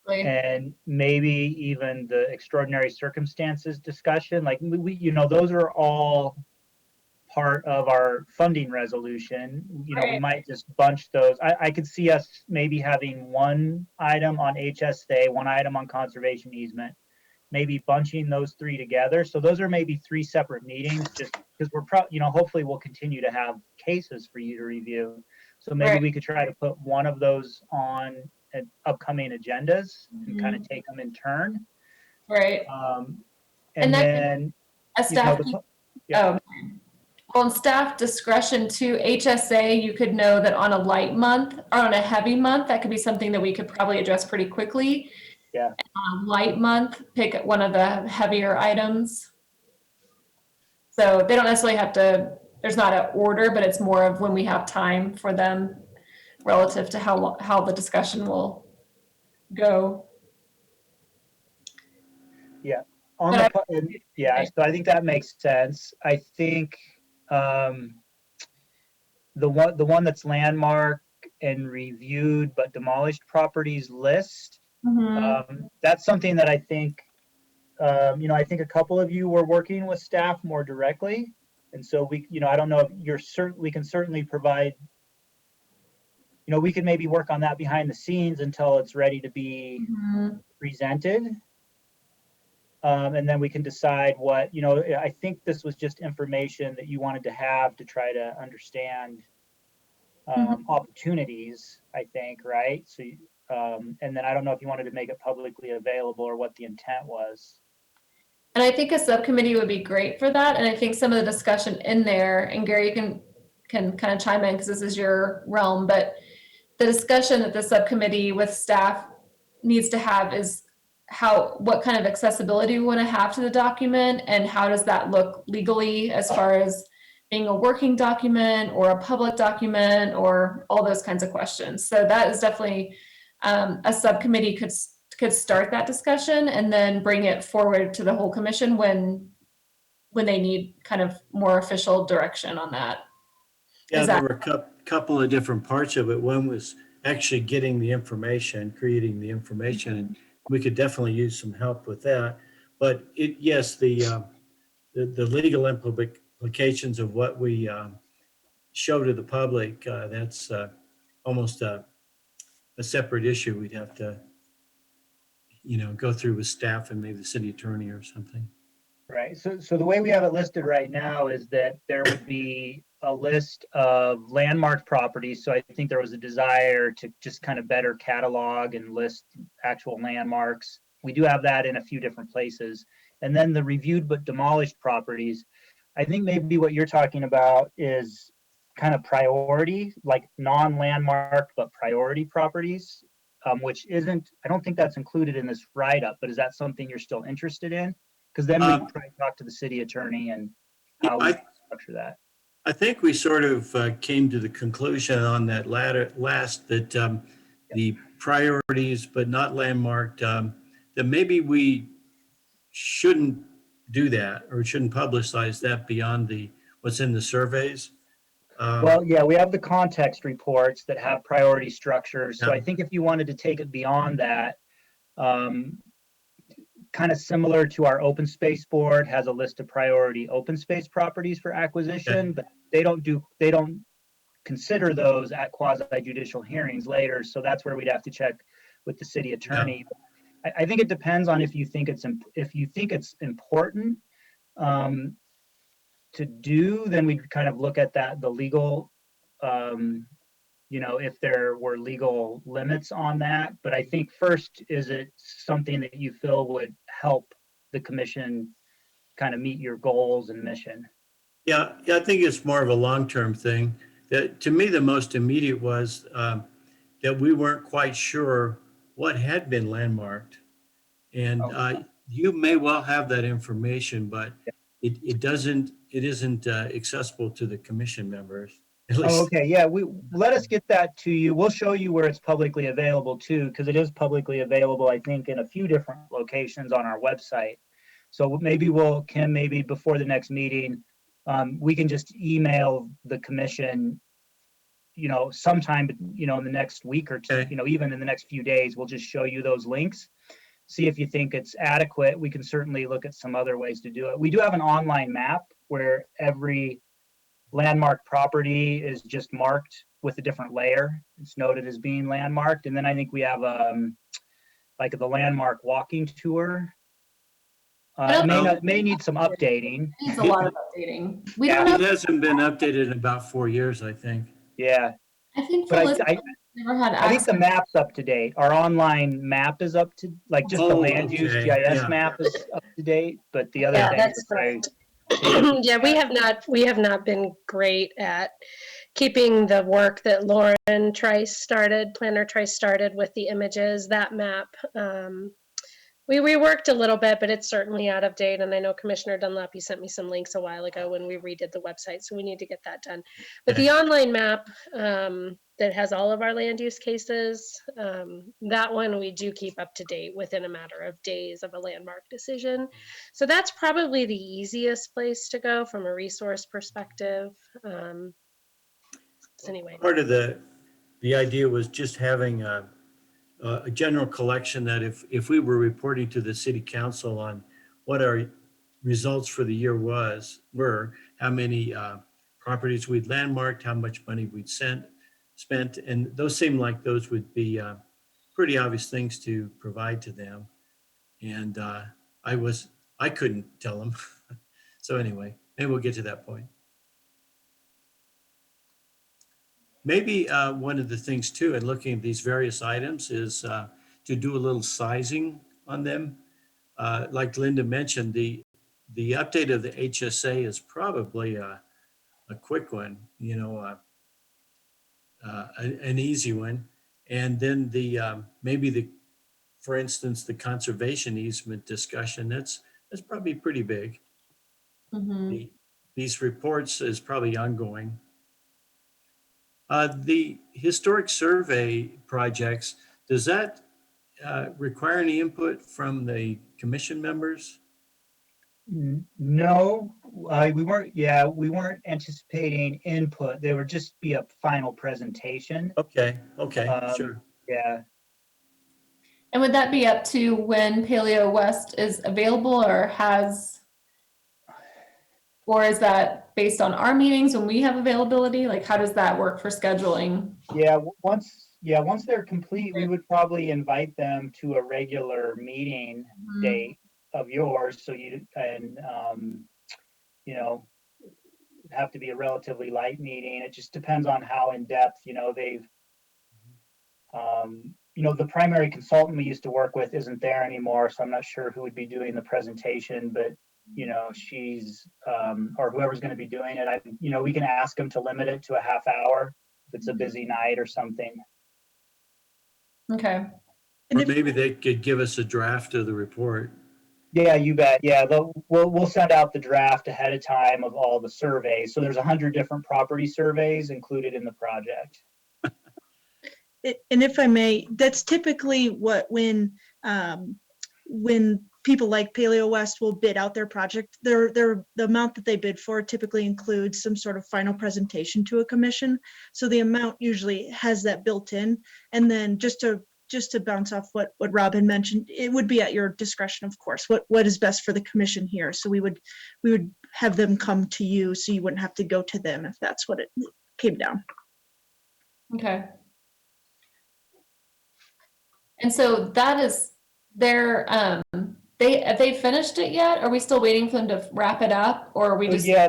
and maybe even the extraordinary circumstances discussion. Like those are all part of our funding resolution. We might just bunch those. I could see us maybe having one item on HSA, one item on conservation easement, maybe bunching those three together. So those are maybe 3 separate meetings, just because we're hopefully we'll continue to have cases for you to review. So maybe we could try to put one of those on upcoming agendas and kind of take them in turn. Right. And then a staff. Well, in staff discretion to HSA, you could know that on a light month or on a heavy month, that could be something that we could probably address pretty quickly. Yeah. On a light month, pick one of the heavier items. So they don't necessarily have to, there's not an order, but it's more of when we have time for them relative to how the discussion will go. Yeah. So I think that makes sense. I think the one that's landmark and reviewed but demolished properties list, that's something that I think I think a couple of you were working with staff more directly, and so I don't know if we can certainly provide, we can maybe work on that behind the scenes until it's ready to be presented. And then we can decide what, I think this was just information that you wanted to have to try to understand opportunities, I think, right? So, and then I don't know if you wanted to make it publicly available or what the intent was. And I think a subcommittee would be great for that. And I think some of the discussion in there, and Gary, you can kind of chime in because this is your realm, but the discussion that the subcommittee with staff needs to have is what kind of accessibility we want to have to the document, and how does that look legally as far as being a working document or a public document or all those kinds of questions. So that is definitely a subcommittee could start that discussion and then bring it forward to the whole commission when they need kind of more official direction on that. Yeah, there were a couple of different parts of it. One was actually getting the information, creating the information, and we could definitely use some help with that. But yes, the legal implications of what we show to the public, that's almost a separate issue. We'd have to, go through with staff and maybe the city attorney or something. Right. So the way we have it listed right now is that there would be a list of landmarked properties. So I think there was a desire to just kind of better catalog and list actual landmarks. We do have that in a few different places. And then the reviewed but demolished properties, I think maybe what you're talking about is kind of priority, like non-landmark but priority properties, which isn't, I don't think that's included in this write-up, but is that something you're still interested in? Because then we can try to talk to the city attorney and how we structure that. I think we sort of came to the conclusion on that last that the priorities but not landmarked, that maybe we shouldn't do that or shouldn't publicize that beyond what's in the surveys. Well, yeah, we have the context reports that have priority structures. So I think if you wanted to take it beyond that, kind of similar to our open space board, has a list of priority open space properties for acquisition, but they don't consider those at quasi judicial hearings later. So that's where we'd have to check with the city attorney. I think it depends on if you think it's important to do, then we'd kind of look at the legal, if there were legal limits on that. But I think first, is it something that you feel would help the commission kind of meet your goals and mission? Yeah, I think it's more of a long-term thing. To me, the most immediate was that we weren't quite sure what had been landmarked. And you may well have that information, but it isn't accessible to the commission members. At least. Oh, okay. Yeah, let us get that to you. We'll show you where it's publicly available too, because it is publicly available, I think, in a few different locations on our website. So maybe Kim, maybe before the next meeting, we can just email the commission, sometime, in the next week or two, Okay. Even in the next few days, we'll just show you those links. See if you think it's adequate. We can certainly look at some other ways to do it. We do have an online map where every landmark property is just marked with a different layer. It's noted as being landmarked. And then I think we have like the landmark walking tour. It may need some updating. It needs a lot of updating. We Yeah. don't have, It hasn't been updated in about 4 years, I think. Yeah, I think but Felicity never had I think access. the map's up to date. Our online map is up to, like, just the Oh, land use okay. GIS Yeah. map is up to date, but the other Yeah, things. that's correct. Yeah, we have not been great at keeping the work that Planner Trice started with the images, that map. We worked a little bit, but it's certainly out of date. And I know Commissioner Dunlap, you sent me some links a while ago when we redid the website, so we need to get that done. But the online map that has all of our land use cases, that one we do keep up to date within a matter of days of a landmark decision. So that's probably the easiest place to go from a resource perspective. Anyway. Part of the idea was just having a general collection that if we were reporting to the city council on what our results for the year were, how many properties we'd landmarked, how much money we'd spent, and those seemed like those would be pretty obvious things to provide to them. And I couldn't tell them. So anyway, maybe we'll get to that point. Maybe one of the things too, in looking at these various items, is to do a little sizing on them. Like Linda mentioned, the update of the HSA is probably a quick one, an easy one. And then for instance, the conservation easement discussion, that's probably pretty big. Mhm. These reports is probably ongoing. The historic survey projects, does that require any input from the commission members? No, we weren't anticipating input. They would just be a final presentation. Okay, sure. Yeah. And would that be up to when Paleo West is available or is that based on our meetings when we have availability? Like, how does that work for scheduling? Yeah, once they're complete, we would probably invite them to a regular meeting date of yours. So have to be a relatively light meeting. It just depends on how in depth, they've, the primary consultant we used to work with isn't there anymore. So I'm not sure who would be doing the presentation, but she's, or whoever's going to be doing it, we can ask them to limit it to a half hour if it's a busy night or something. Okay. Or maybe they could give us a draft of the report. Yeah, you bet. Yeah, we'll send out the draft ahead of time of all the surveys. So there's 100 different property surveys included in the project. And if I may, that's typically when people like Paleo West will bid out their project, the amount that they bid for typically includes some sort of final presentation to a commission. So the amount usually has that built in. And then just to just to bounce off what Rob had mentioned, it would be at your discretion, of course, what is best for the commission here. So we would have them come to you, so you wouldn't have to go to them if that's what it came down. Okay. And so that is their, have they finished it yet? Are we still waiting for them to wrap it up, or are we just? Yeah,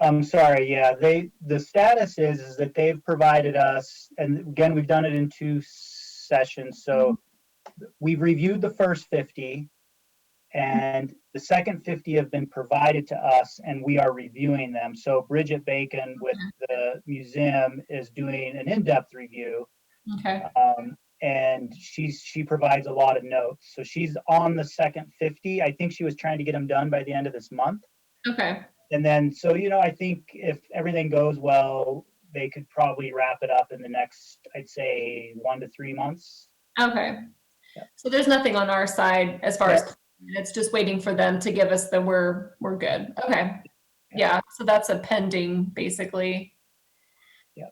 I'm sorry, yeah, the status is that they've provided us, and again, we've done it in 2 sessions, so we've reviewed the first 50, and the second 50 have been provided to us, and we are reviewing them. So Bridget Bacon with the museum is doing an in-depth review. Okay. And she provides a lot of notes. So she's on the second 50. I think she was trying to get them done by the end of this month. Okay. And then, so, I think if everything goes well, they could probably wrap it up in the next, I'd say 1 to 3 months. Okay. Yeah. So there's nothing on our side as far as it's just waiting for them to give us the we're good. Okay. Yeah. So that's a pending, basically. Yeah.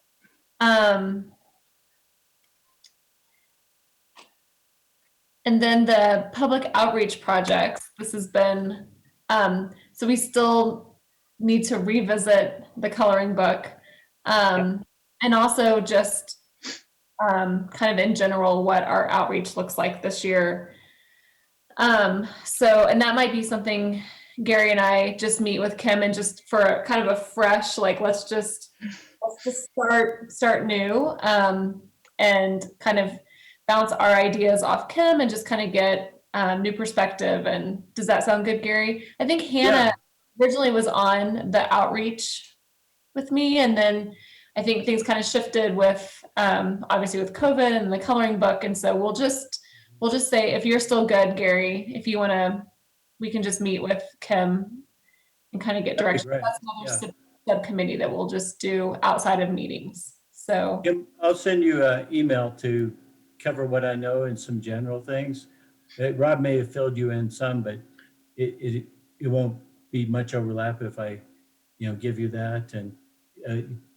And then the public outreach projects, this has been, so we still need to revisit the coloring book. And also just kind of in general, what our outreach looks like this year. And that might be something Gary and I just meet with Kim and just for kind of a fresh, like, let's just start new, and kind of bounce our ideas off Kim and just kind of get new perspective. And does that sound good, Gary? I think Hannah originally was on the outreach with me, and then I think things kind of shifted with obviously with COVID and the coloring book. And so we'll just say, if you're still good, Gary, if you want to, we can just meet with Kim and kind of get direction. That's another subcommittee that we'll just do outside of meetings. So Kim, I'll send you an email to cover what I know and some general things. Rob may have filled you in some, but it won't be much overlap if I, give you that and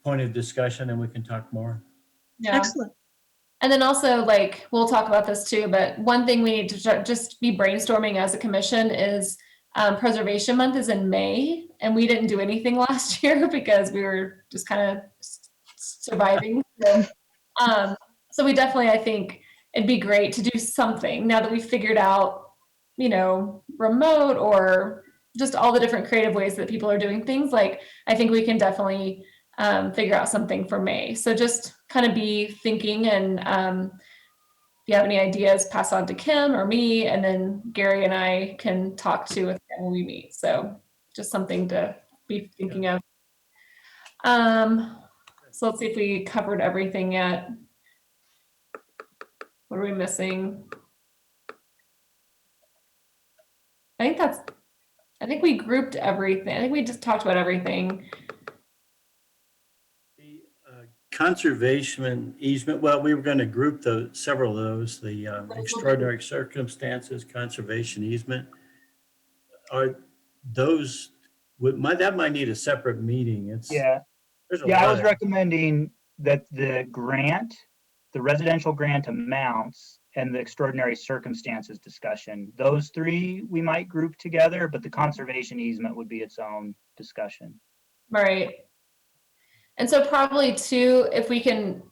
point of discussion, and we can talk more. yeah. Excellent. And then also, like, we'll talk about this too, but one thing we need to just be brainstorming as a commission is Preservation Month is in May, and we didn't do anything last year because we were just kind of surviving. So we definitely, I think it'd be great to do something now that we've figured out, remote or just all the different creative ways that people are doing things. Like, I think we can definitely figure out something for May. So just kind of be thinking, and if you have any ideas, pass on to Kim or me, and then Gary and I can talk to with Kim when we meet. So just something to be thinking of. So let's see if we covered everything yet. What are we missing? I think we grouped everything. I think we just talked about everything. The conservation easement, well, we were going to group several of those, the extraordinary circumstances, conservation easement. Are those, that might need a separate meeting. I was recommending that the residential grant amounts and the extraordinary circumstances discussion, those 3 we might group together, but the conservation easement would be its own discussion. Right. And so probably too, if we can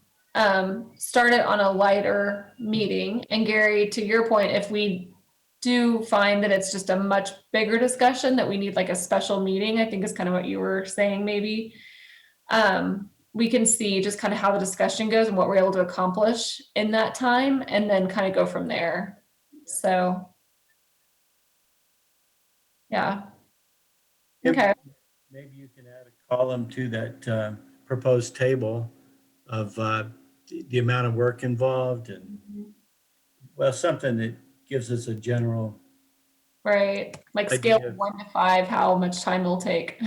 start it on a lighter meeting, and Gary, to your point, if we do find that it's just a much bigger discussion that we need like a special meeting, I think is kind of what you were saying, maybe. We can see just kind of how the discussion goes and what we're able to accomplish in that time, and then kind of go from there. So, yeah. Okay. Maybe you can add a column to that proposed table of the amount of work involved, and something that gives us a general. Right. Like scale of 1 to 5, how much time it'll take.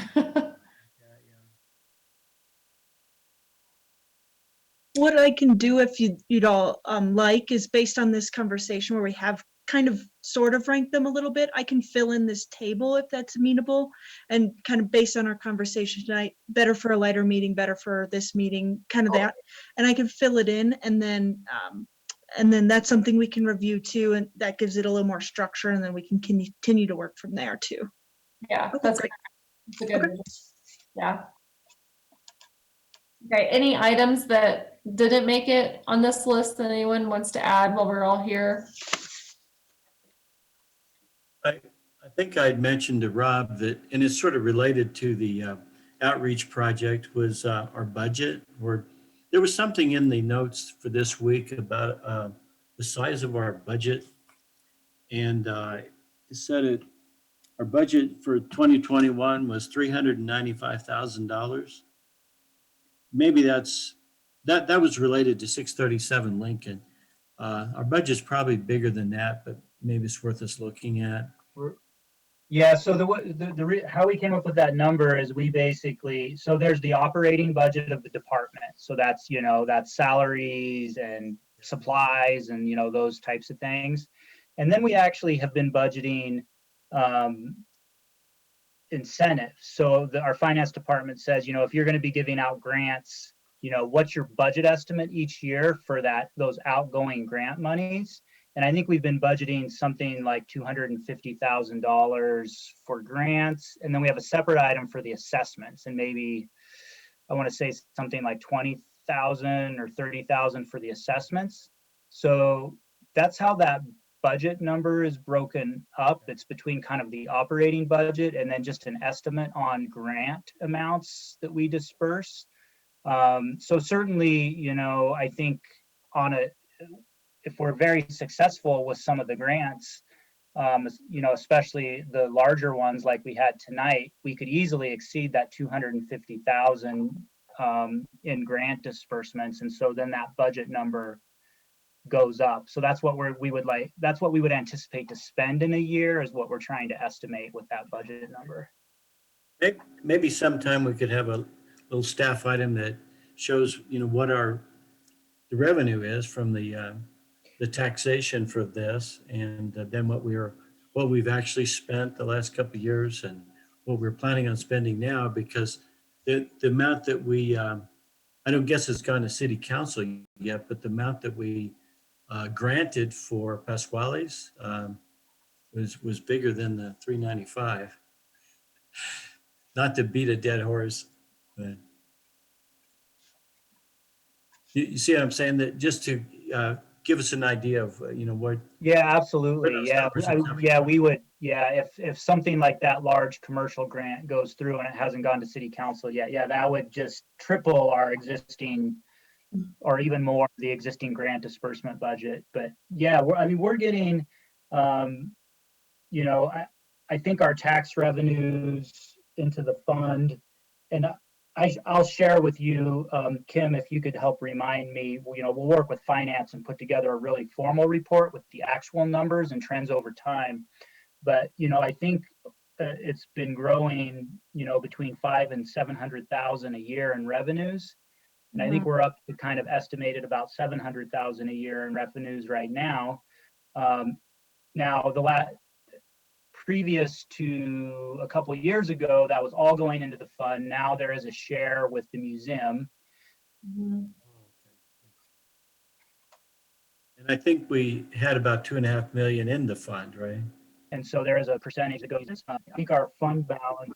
What I can do, if you'd all like, is based on this conversation where we have kind of sort of ranked them a little bit, I can fill in this table if that's amenable, and kind of based on our conversation tonight, better for a lighter meeting, better for this meeting, kind of that. And I can fill it in, and then And then that's something we can review too, and that gives it a little more structure, and then we can continue to work from there too. Yeah, Okay, that's great. a good, Okay. vision. Yeah. Okay, any items that didn't make it on this list that anyone wants to add while we're all here? I think I'd mentioned to Rob that, and it's sort of related to the outreach project, was our budget. Or there was something in the notes for this week about the size of our budget. And it said our budget for 2021 was $395,000. Maybe that was related to 637 Lincoln. Our budget's probably bigger than that, but maybe it's worth us looking at. Yeah, so how we came up with that number is we basically, so there's the operating budget of the department. So that's, that's salaries and supplies and, those types of things. And then we actually have been budgeting incentives. So our finance department says, if you're going to be giving out grants, what's your budget estimate each year for those outgoing grant monies? And I think we've been budgeting something like $250,000 for grants. And then we have a separate item for the assessments, and maybe I want to say something like 20,000 or 30,000 for the assessments. So that's how that budget number is broken up. It's between kind of the operating budget and then just an estimate on grant amounts that we disperse. So certainly, I think if we're very successful with some of the grants, especially the larger ones like we had tonight, we could easily exceed that 250,000 in grant disbursements. And so then that budget number goes up. So that's what we would anticipate to spend in a year, is what we're trying to estimate with that budget number. Maybe sometime we could have a little staff item that shows, what the revenue is from the taxation for this, and then what we've actually spent the last couple of years and what we're planning on spending now, because the amount that we, I don't guess it's gone to city council yet, but the amount that we granted for Pasquale's was bigger than the 395. Not to beat a dead horse, but you see what I'm saying? That just to give us an idea of, what. Yeah, absolutely. Yeah, we would. Yeah, if something like that large commercial grant goes through and it hasn't gone to city council yet, yeah, that would just triple our existing, or even more, the existing grant disbursement budget. But yeah, we're getting, I think our tax revenues into the fund, and I'll share with you, Kim, if you could help remind me, we'll work with finance and put together a really formal report with the actual numbers and trends over time. But, I think it's been growing, between 500,000 and 700,000 a year in revenues. And I think we're up to kind of estimated about 700,000 a year in revenues right now. Now, previous to a couple of years ago, that was all going into the fund. Now there is a share with the museum. And I think we had about 2.5 million in the fund, right? And so there is a percentage that goes into this fund. I think our fund balance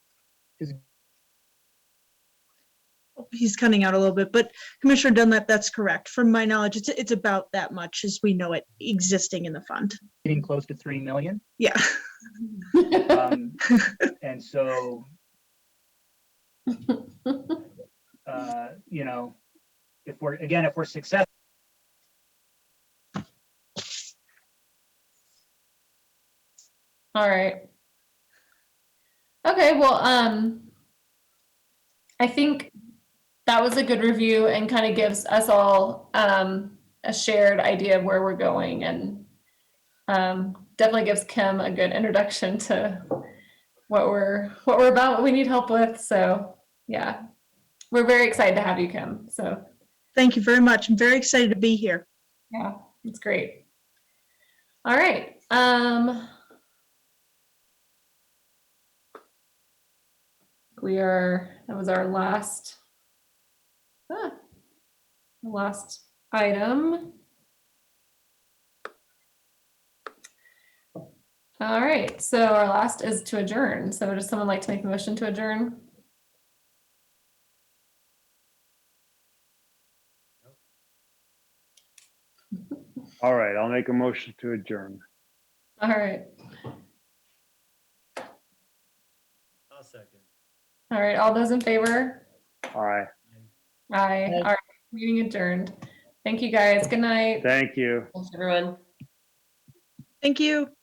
is. He's cutting out a little bit, but Commissioner Dunlap, that's correct. From my knowledge, it's about that much as we know it existing in the fund. Getting close to 3 million. Yeah. And so, if we're successful. All right. Okay, well, I think that was a good review and kind of gives us all a shared idea of where we're going, and definitely gives Kim a good introduction to what we're about, what we need help with. So yeah, we're very excited to have you, Kim. So thank you very much. I'm very excited to be here. Yeah, it's great. All right. That was our last item. All right, so our last is to adjourn. So does someone like to make a motion to adjourn? All right, I'll make a motion to adjourn. All right. I'll second. All right, all those in favor? All right, Aye. All right, meeting adjourned. Thank you, guys. Good night. thank you. Thanks, everyone. Thank you.